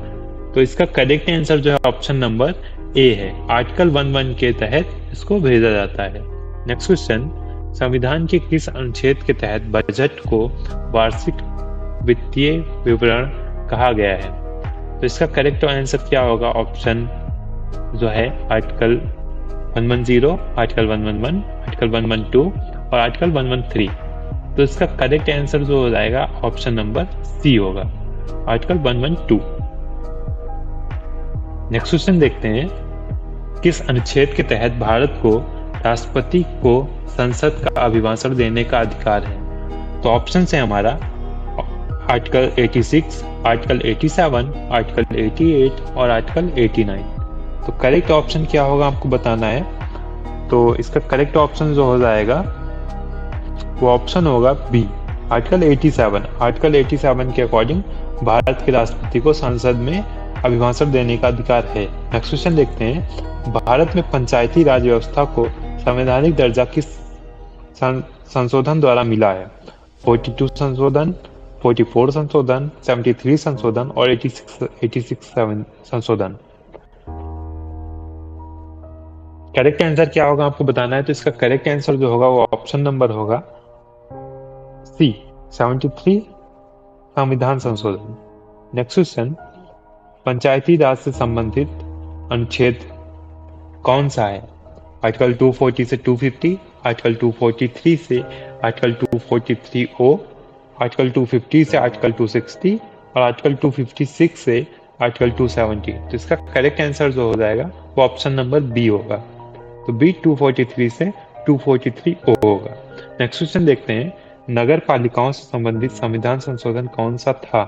तो इसका करेक्ट आंसर जो है ऑप्शन नंबर ए है, आर्टिकल 11 के तहत इसको भेजा जाता है। नेक्स्ट क्वेश्चन, संविधान के किस अनुच्छेद के तहत बजट को वार्षिक वित्तीय विवरण कहा गया है? तो इसका करेक्ट आंसर क्या होगा? ऑप्शन जो है आर्टिकल 110, आर्टिकल 111, आर्टिकल 112 और आर्टिकल 113। तो इसका करेक्ट आंसर जो हो जाएगा ऑप्शन नंबर सी होगा, आर्टिकल 112। नेक्स्ट क्वेश्चन देखते हैं, किस अनुच्छेद के तहत भारत को राष्ट्रपति को संसद का अभिभाषण देने का अधिकार है? तो ऑप्शन है हमारा आर्टिकल 86, आर्टिकल 87, आर्टिकल 88 और आर्टिकल 89। तो करेक्ट ऑप्शन क्या होगा आपको बताना है। तो इसका करेक्ट ऑप्शन जो हो जाएगा वो ऑप्शन होगा बी, आर्टिकल 87। आर्टिकल 87 के अकॉर्डिंग भारत के राष्ट्रपति को संसद में अभिभाषण देने का अधिकार है। नेक्स्ट क्वेश्चन देखते हैं, भारत में पंचायती राज व्यवस्था को संवैधानिक दर्जा किस संशोधन द्वारा मिला है? 42 संशोधन, 44 संशोधन, 73 संशोधन और 86 संशोधन। करेक्ट आंसर क्या होगा आपको बताना है। तो इसका करेक्ट आंसर जो होगा वो ऑप्शन नंबर होगा सी, 73 संविधान संशोधन। नेक्स्ट क्वेश्चन, पंचायती राज से संबंधित अनुच्छेद कौन सा है? आर्टिकल 240 से 250, आर्टिकल 243 से आर्टिकल 243 ओ, आर्टिकल 250 से आर्टिकल 260 और आर्टिकल 256 से आर्टिकल 270। तो इसका करेक्ट आंसर जो हो जाएगा वो ऑप्शन नंबर बी होगा। तो बी 243 से 243 ओ होगा। नेक्स्ट क्वेश्चन देखते हैं, नगर पालिकाओं से संबंधित संविधान संशोधन कौन सा था?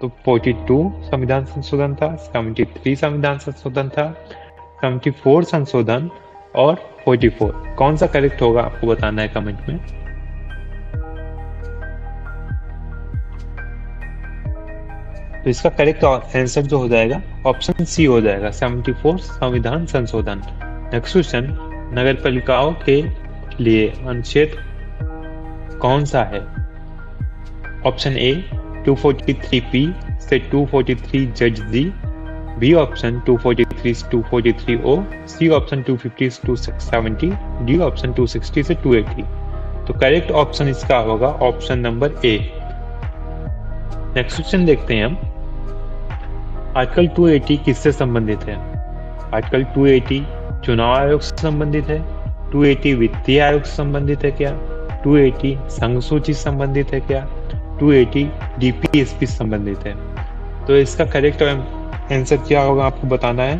तो 42 संविधान संशोधन था, 73 संविधान संशोधन था, 74 संशोधन और 44। कौन सा करेक्ट होगा आपको बताना है कमेंट में। तो इसका करेक्ट आंसर जो हो जाएगा ऑप्शन सी हो जाएगा, 74 संविधान संशोधन। नेक्स्ट क्वेश्चन, नगर पालिकाओं के लिए अनुच्छेद कौन सा है? ऑप्शन ए 243P से 243ZG, बी ऑप्शन 243 से 243O, सी ऑप्शन 250 से 270, डी ऑप्शन 260 से 280। तो करेक्ट ऑप्शन इसका होगा option number A. Next question देखते हैं हम, आर्टिकल 280 किससे संबंधित है? आर्टिकल 280 चुनाव आयोग से संबंधित है, 280 वित्तीय आयोग से संबंधित है क्या, 280 संघ सूची से संबंधित है क्या, 280 डीपीएसपी से संबंधित है? तो इसका करेक्ट आंसर क्या होगा आपको बताना है।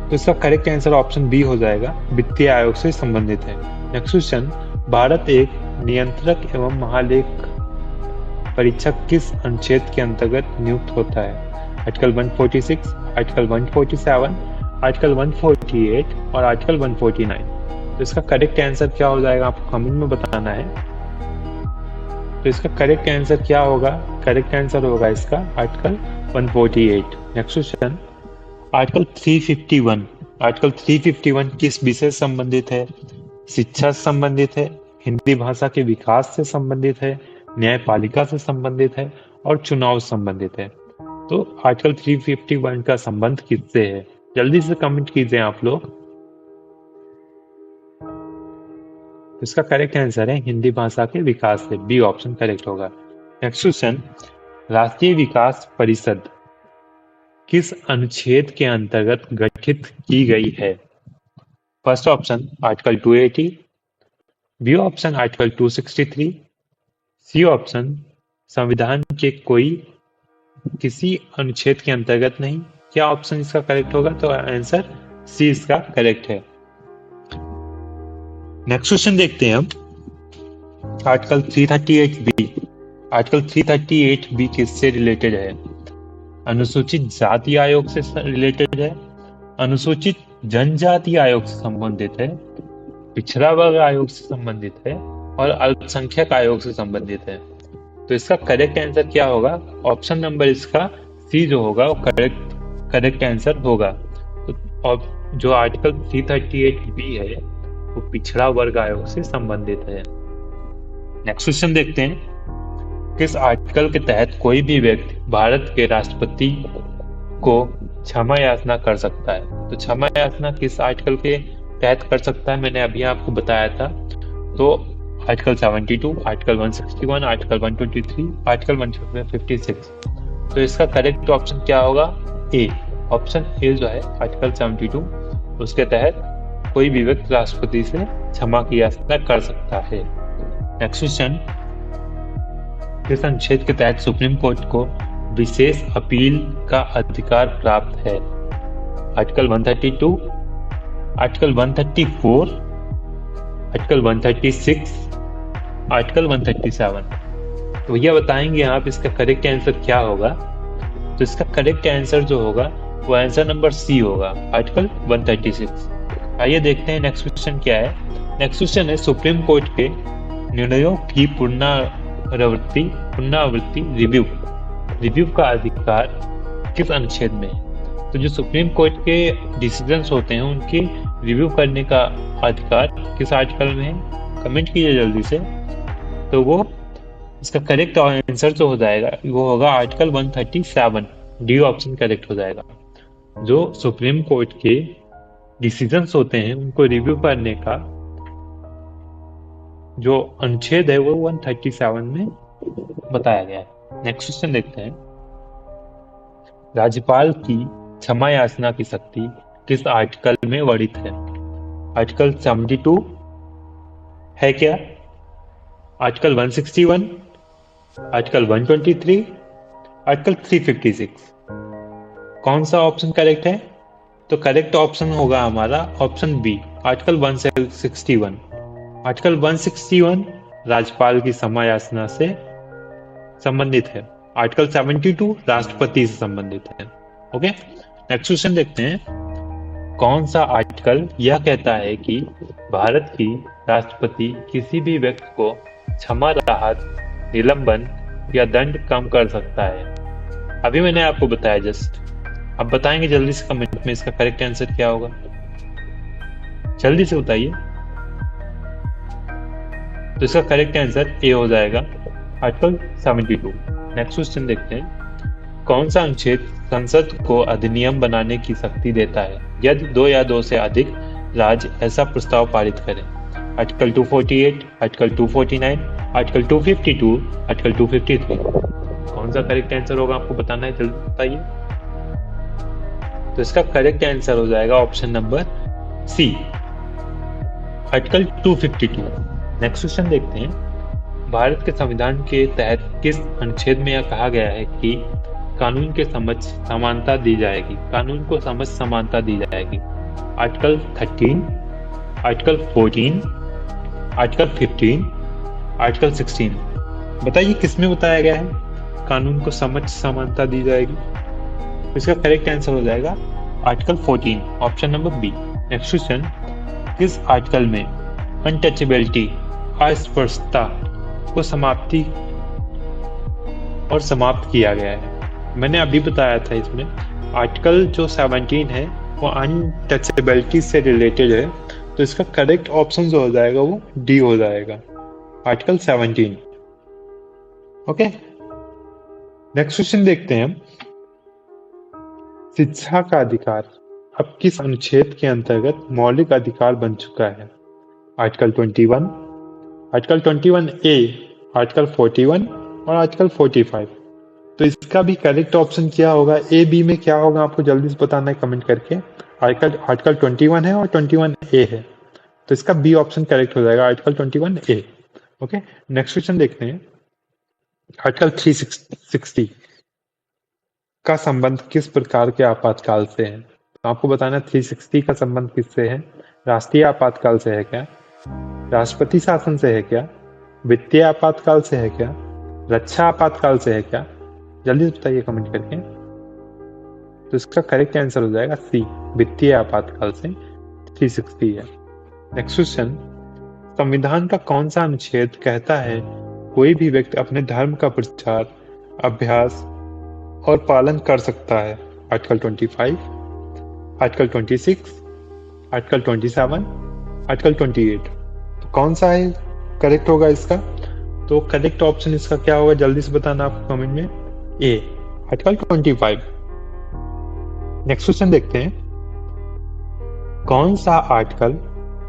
तो इसका करेक्ट आंसर ऑप्शन बी हो जाएगा, वित्तीय आयोग से संबंधित है। नेक्स्ट क्वेश्चन, भारत एक नियंत्रक एवं महालेख परीक्षक किस अनुच्छेद के अंतर्गत नियुक्त होता है? आर्टिकल 146, आर्टिकल 147, आर्टिकल 148 और आर्टिकल 149। तो इसका करेक्ट आंसर क्या हो जाएगा आपको कमेंट में बताना है। तो इसका करेक्ट आंसर क्या होगा? करेक्ट आंसर होगा इसका article 148। Next question, article 351। Article 351 किस विषय से संबंधित है? शिक्षा से संबंधित है, हिंदी भाषा के विकास से संबंधित है, न्यायपालिका से संबंधित है और चुनाव से संबंधित है। तो आर्टिकल 351 का संबंध किससे है? जल्दी से कमेंट कीजिए आप लोग। इसका करेक्ट आंसर है हिंदी भाषा के विकास से, बी ऑप्शन करेक्ट होगा। नेक्स्ट क्वेश्चन, राष्ट्रीय विकास परिषद किस अनुच्छेद के अंतर्गत गठित की गई है? First option article 280, B option article 263, C option संविधान के कोई किसी अनुच्छेद के अंतर्गत नहीं। क्या ऑप्शन इसका करेक्ट होगा? तो आंसर सी इसका करेक्ट है। नेक्स्ट क्वेश्चन देखते हैं हम, आर्टिकल 338 बी। आर्टिकल 338 बी किससे रिलेटेड है? अनुसूचित जाति आयोग से रिलेटेड है, अनुसूचित जनजाति आयोग से संबंधित है, पिछड़ा वर्ग आयोग से संबंधित है और अल्पसंख्यक आयोग से संबंधित है। तो इसका करेक्ट आंसर क्या होगा? ऑप्शन नंबर इसका सी जो होगा वो करेक्ट आंसर होगा। तो जो आर्टिकल 338 बी है वो पिछड़ा वर्ग आयोग से संबंधित है। नेक्स्ट क्वेश्चन देखते हैं, किस आर्टिकल के तहत कोई भी व्यक्ति भारत के राष्ट्रपति को क्षमा याचना कर सकता है। तो क्षमा याचना किस आर्टिकल के तहत कर सकता है, मैंने अभी आपको बताया था। तो आर्टिकल 72, आर्टिकल 161, आर्टिकल 123, आर्टिकल 156। तो इसका करेक्ट ऑप्शन क्या होगा? ए। ऑप्शन ए जो है आर्टिकल 72, उसके तहत कोई भी व्यक्ति राष्ट्रपति से क्षमा की याचना कर सकता है। नेक्स्ट क्वेश्चन, किस अनुच्छेद के तहत सुप्रीम कोर्ट को विशेष अपील का अधिकार प्राप्त है? Article 132, article 134, article 136, article 137। तो भैया बताएंगे आप इसका करेक्ट आंसर क्या होगा? तो इसका करेक्ट आंसर जो होगा वो आंसर नंबर सी होगा, आर्टिकल 136। आइए देखते हैं नेक्स्ट क्वेश्चन क्या है। नेक्स्ट क्वेश्चन है, सुप्रीम कोर्ट के निर्णयों की पुनरावृत्ति रिव्यू का अधिकार किस अनुच्छेद में है? तो जो सुप्रीम कोर्ट के डिसीजंस होते हैं उनकी रिव्यू करने का अधिकार किस आर्टिकल में है? कमेंट कीजिए जल्दी से। तो वो इसका करेक्ट आंसर जो हो जाएगा वो होगा आर्टिकल 137, डी ऑप्शन करेक्ट हो जाएगा। जो सुप्रीम कोर्ट के डिसीजंस होते हैं उनको रिव्यू करने का जो अनुच्छेद है वो 137 में बताया गया है। नेक्स्ट क्वेश्चन देखते हैं, राज्यपाल की क्षमा याचना की शक्ति किस आर्टिकल में वर्णित है? आर्टिकल 72 है क्या? Article 161, article 123, article 356। कौन सा ऑप्शन करेक्ट है? तो करेक्ट ऑप्शन होगा हमारा ऑप्शन बी, आर्टिकल 161। आर्टिकल 161 राज्यपाल की क्षमा याचना से संबंधित है। आर्टिकल 72 राष्ट्रपति से संबंधित है। ओके, नेक्स्ट क्वेश्चन देखते हैं, कौन सा आर्टिकल यह कहता है कि भारत की राष्ट्रपति किसी भी व्यक्ति को क्षमा, राहत, निलंबन या दंड कम कर सकता है? अभी मैंने आपको बताया जस्ट। अब बताएंगे जल्दी से कमेंट में इसका करेक्ट आंसर क्या होगा, जल्दी से बताइए। तो इसका करेक्ट आंसर ए हो जाएगा, आर्टिकल 72। नेक्स्ट क्वेश्चन देखते हैं, कौन सा अनुच्छेद संसद को अधिनियम बनाने की शक्ति देता है यदि 2 या 2 से अधिक राज्य ऐसा प्रस्ताव पारित करें? Article 248, article 249, article 252, article 253। कौन सा करेक्ट आंसर होगा आपको बताना है, जल्दी बताइए। तो इसका करेक्ट आंसर हो जाएगा option number C, article 252। Next question देखते हैं, भारत के संविधान के तहत किस अनुच्छेद में यह कहा गया है कि कानून के समक्ष समानता दी जाएगी? कानून को समक्ष समानता दी जाएगी। Article 13, article 14, article 15, article 16। बताइए किसमें बताया गया है कानून को समक्ष समानता दी जाएगी? इसका करेक्ट आंसर हो जाएगा article 14, option number B. Next question, किस आर्टिकल में अनटचेबिलिटी, अस्पर्शता को समाप्त किया गया है? मैंने अभी बताया था इसमें आर्टिकल जो 17 है वो अनटचेबिलिटी से रिलेटेड है। तो इसका करेक्ट ऑप्शन जो हो जाएगा वो डी हो जाएगा, आर्टिकल 17। ओके, नेक्स्ट क्वेश्चन देखते हैं, शिक्षा का अधिकार अब किस अनुच्छेद के अंतर्गत मौलिक अधिकार बन चुका है? आर्टिकल 21, आर्टिकल 21A, आर्टिकल 41 और आर्टिकल 45। तो इसका भी करेक्ट ऑप्शन क्या होगा, ए बी में क्या होगा आपको जल्दी से बताना है कमेंट करके। आर्टिकल 21 है और 21A है, तो इसका बी ऑप्शन करेक्ट हो जाएगा, article 21A। Okay, next question देखते हैं, आर्टिकल 360 का संबंध किस प्रकार के आपातकाल से है? तो आपको बताना 360 का संबंध किससे है? राष्ट्रीय आपातकाल से है क्या? राष्ट्रपति शासन से है क्या? वित्तीय आपातकाल से है क्या? रक्षा आपातकाल से है क्या? जल्दी बताइए कमेंट करके। तो इसका करेक्ट आंसर हो जाएगा सी, वित्तीय आपातकाल से 360 है। नेक्स्ट क्वेश्चन, संविधान का कौन सा अनुच्छेद कहता है कोई भी व्यक्ति अपने धर्म का प्रचार, अभ्यास और पालन कर सकता है? Article 25, article 26, article 27, article 28। तो कौन सा है करेक्ट होगा इसका? तो करेक्ट ऑप्शन इसका क्या होगा जल्दी से बताना आप कमेंट में। ए, आर्टिकल 25। नेक्स्ट क्वेश्चन देखते हैं, कौन सा आर्टिकल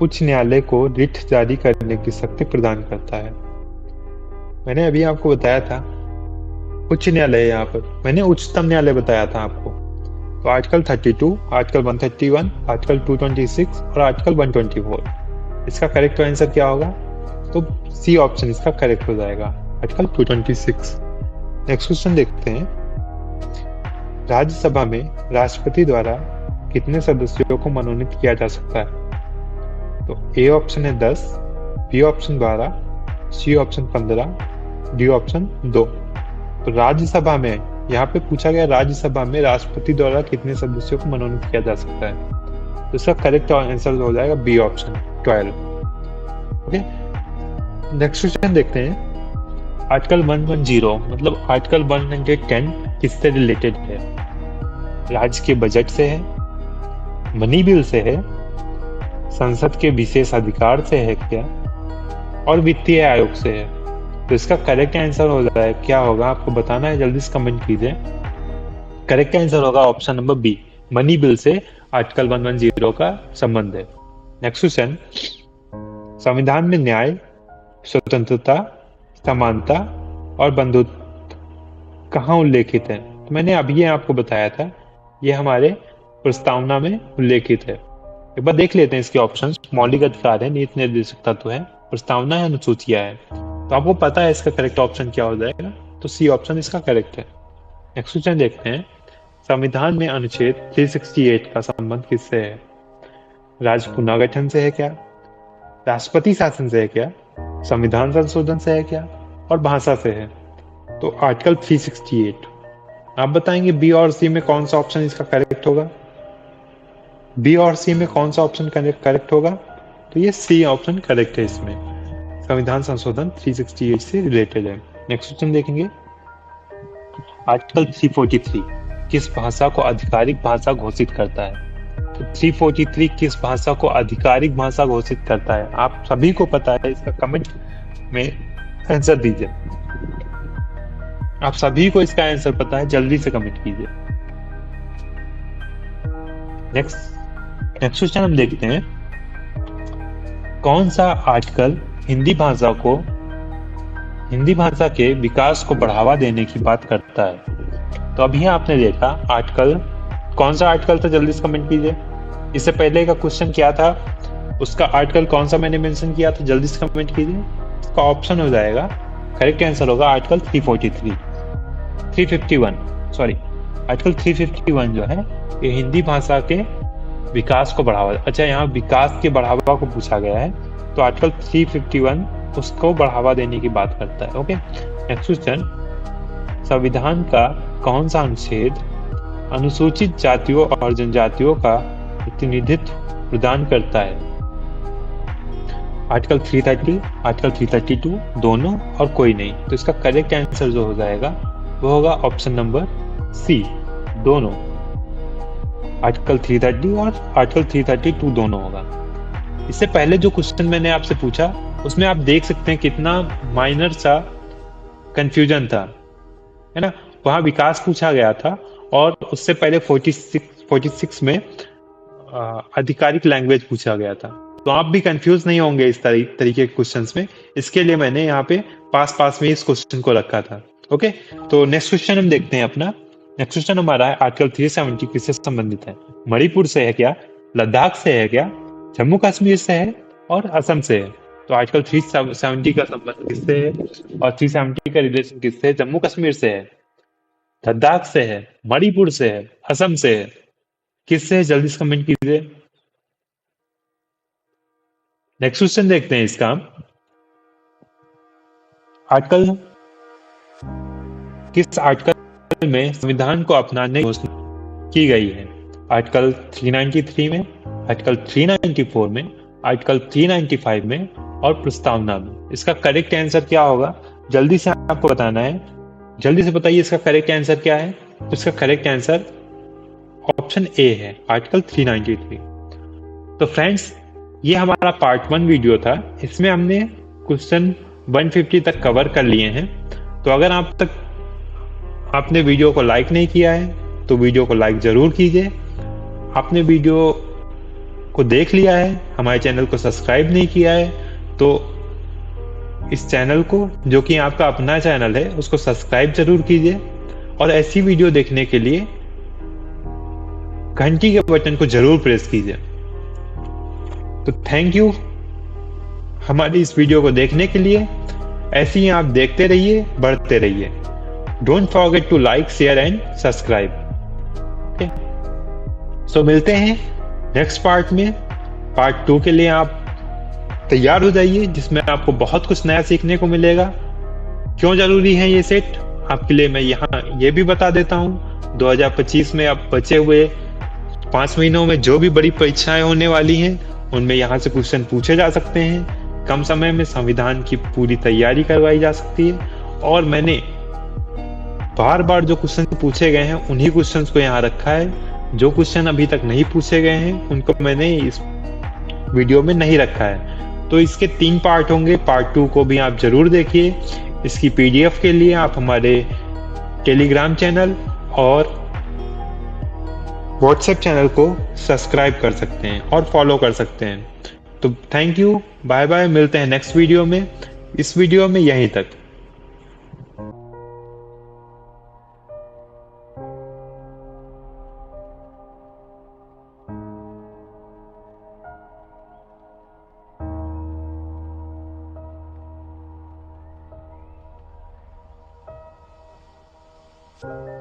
उच्च न्यायालय को रिट जारी करने की शक्ति प्रदान करता है? मैंने अभी आपको बताया था उच्च न्यायालय, यहाँ पर मैंने उच्चतम न्यायालय बताया था आपको। तो आर्टिकल 32, आर्टिकल 131, आर्टिकल 226 और आर्टिकल 124। इसका करेक्ट आंसर क्या होगा? तो सी ऑप्शन इसका करेक्ट हो जाएगा, आर्टिकल 226। नेक्स्ट क्वेश्चन देखते हैं, राज्यसभा में राष्ट्रपति द्वारा कितने सदस्यों को मनोनीत किया जा सकता है? तो ए ऑप्शन है 10, B option 12, C option 15, D option 2। तो राज्यसभा में यहाँ पे पूछा गया, राज्यसभा में राष्ट्रपति द्वारा कितने सदस्यों को मनोनीत किया जा सकता है? तो इसका करेक्ट आंसर हो जाएगा B option 12। Okay, next question देखते हैं, आर्टिकल 110 मतलब आर्टिकल 110 किससे रिलेटेड है? राज्य के बजट से है, मनी बिल से है, संसद के विशेष अधिकार से है क्या, और वित्तीय आयोग से है? तो इसका करेक्ट आंसर हो जाए क्या होगा, आपको बताना है, जल्दी से कमेंट कीजिए। करेक्ट आंसर होगा option number B, money bill से आर्टिकल 110 का संबंध है। नेक्स्ट क्वेश्चन, संविधान में न्याय, स्वतंत्रता, समानता और बंधुत्व कहाँ उल्लेखित है? तो मैंने अभी आपको बताया था, ये हमारे प्रस्तावना में उल्लेखित है। एक बार देख लेते हैं इसके ऑप्शंस। मौलिक अधिकार है, नीति निर्देशक तत्व है, प्रस्तावना है, अनुसूचियां है। तो आपको पता है इसका करेक्ट ऑप्शन क्या हो जाएगा, तो सी ऑप्शन इसका करेक्ट है। नेक्स्ट क्वेश्चन देखते हैं, संविधान में अनुच्छेद 368 का संबंध किससे है? राज्य पुनर्गठन से है क्या, राष्ट्रपति शासन से है क्या, संविधान संशोधन से है क्या, और भाषा से है? तो आर्टिकल 368। आप बताएंगे बी और सी में कौन सा ऑप्शन इसका करेक्ट होगा? बी और सी में कौन सा ऑप्शन करेक्ट होगा? तो ये सी ऑप्शन करेक्ट है, इसमें संविधान संशोधन 368 से रिलेटेड है। नेक्स्ट क्वेश्चन देखेंगे, आर्टिकल 343 किस भाषा को आधिकारिक भाषा घोषित करता है? तो 343 किस भाषा को आधिकारिक भाषा घोषित करता है? आप सभी को पता है, इसका कमेंट में आंसर दीजिए। आप सभी को इसका आंसर पता है, जल्दी से कमेंट कीजिए। नेक्स्ट क्वेश्चन हम देखते हैं, कौन सा आर्टिकल हिंदी भाषा के विकास को बढ़ावा देने की बात करता है? तो अभी आपने देखा आर्टिकल, कौन सा आर्टिकल था, जल्दी से कमेंट कीजिए। इससे पहले का क्वेश्चन क्या था, उसका आर्टिकल कौन सा मैंने मेंशन किया था, जल्दी से कमेंट कीजिए। इसका ऑप्शन हो जाएगा, करेक्ट आंसर होगा आर्टिकल 351 जो है, ये हिंदी भाषा के विकास को बढ़ावा, अच्छा यहाँ विकास के बढ़ावा को पूछा गया है, तो आर्टिकल 351 उसको बढ़ावा देने की बात करता है। ओके, नेक्स्ट क्वेश्चन, संविधान का कौन सा अनुच्छेद अनुसूचित जातियों और जनजातियों का प्रतिनिधित्व प्रदान करता है? आर्टिकल 330, आर्टिकल 332, दोनों और कोई नहीं? तो इसका करेक्ट आंसर जो हो जाएगा वो होगा ऑप्शन नंबर सी, दोनों। आर्टिकल 330 और आर्टिकल 332 दोनों होगा। इससे पहले जो क्वेश्चन मैंने आपसे पूछा उसमें आप देख सकते हैं कितना माइनर सा कंफ्यूजन था, है ना। वहां विकास पूछा गया था और उससे पहले 46 में आधिकारिक लैंग्वेज पूछा गया था। तो आप भी कंफ्यूज नहीं होंगे इस तरीके के क्वेश्चंस में, इसके लिए मैंने यहाँ पे पास में इस क्वेश्चन को रखा था। ओके, तो नेक्स्ट क्वेश्चन हम देखते हैं अपना। नेक्स्ट क्वेश्चन हमारा है आर्टिकल 370 किससे संबंधित है? मणिपुर से है क्या, लद्दाख से है क्या, जम्मू कश्मीर से है और असम से है? तो आर्टिकल 370 का संबंध किससे है और 370 का रिलेशन किससे है? जम्मू कश्मीर से है, लद्दाख से है, मणिपुर से है, असम से है, किससे है? जल्दी से कमेंट कीजिए। नेक्स्ट क्वेश्चन देखते हैं इसका, आर्टिकल किस आर्टिकल में संविधान को अपनाने की घोषणा की गई है? आर्टिकल 393 में, आर्टिकल 394 में, आर्टिकल 395 में और प्रस्तावना में। इसका करेक्ट आंसर क्या होगा, जल्दी से आपको बताना है, जल्दी से बताइए इसका करेक्ट आंसर क्या है। तो इसका करेक्ट आंसर ऑप्शन ए है, आर्टिकल 393। तो फ्रेंड्स, ये हमारा पार्ट 1 वीडियो था, इसमें हमने क्वेश्चन 150 तक कवर कर लिए हैं। तो अगर आप तक आपने वीडियो को लाइक नहीं किया है तो वीडियो को लाइक जरूर कीजिए आपने वीडियो को देख लिया है, हमारे चैनल को सब्सक्राइब नहीं किया है, तो इस चैनल को, जो कि आपका अपना चैनल है, उसको सब्सक्राइब जरूर कीजिए और ऐसी वीडियो देखने के लिए घंटी के बटन को जरूर प्रेस कीजिए। तो थैंक यू हमारी इस वीडियो को देखने के लिए। ऐसे ही आप देखते रहिए, बढ़ते रहिए। Don't forget to like, share and subscribe. Okay, so मिलते हैं नेक्स्ट पार्ट में। पार्ट 2 के लिए आप तैयार हो जाइए, जिसमें आपको बहुत कुछ नया सीखने को मिलेगा। क्यों जरूरी है ये सेट आपके लिए, मैं यहाँ ये भी बता देता हूँ। 2025 में अब बचे हुए 5 महीनों में जो भी बड़ी परीक्षाएं होने वाली हैं, उनमें यहाँ से क्वेश्चन पूछे जा सकते हैं। कम समय में संविधान की पूरी तैयारी करवाई जा सकती है और मैंने बार बार जो क्वेश्चन पूछे गए हैं उन्हीं क्वेश्चंस को यहाँ रखा है। जो क्वेश्चन अभी तक नहीं पूछे गए हैं उनको मैंने इस वीडियो में नहीं रखा है। तो इसके 3 पार्ट होंगे। पार्ट 2 को भी आप जरूर देखिए। इसकी पीडीएफ के लिए आप हमारे टेलीग्राम चैनल और व्हाट्सएप चैनल को सब्सक्राइब कर सकते हैं और फॉलो कर सकते हैं। तो थैंक यू, बाय बाय, मिलते हैं नेक्स्ट वीडियो में। इस वीडियो में यहीं तक। you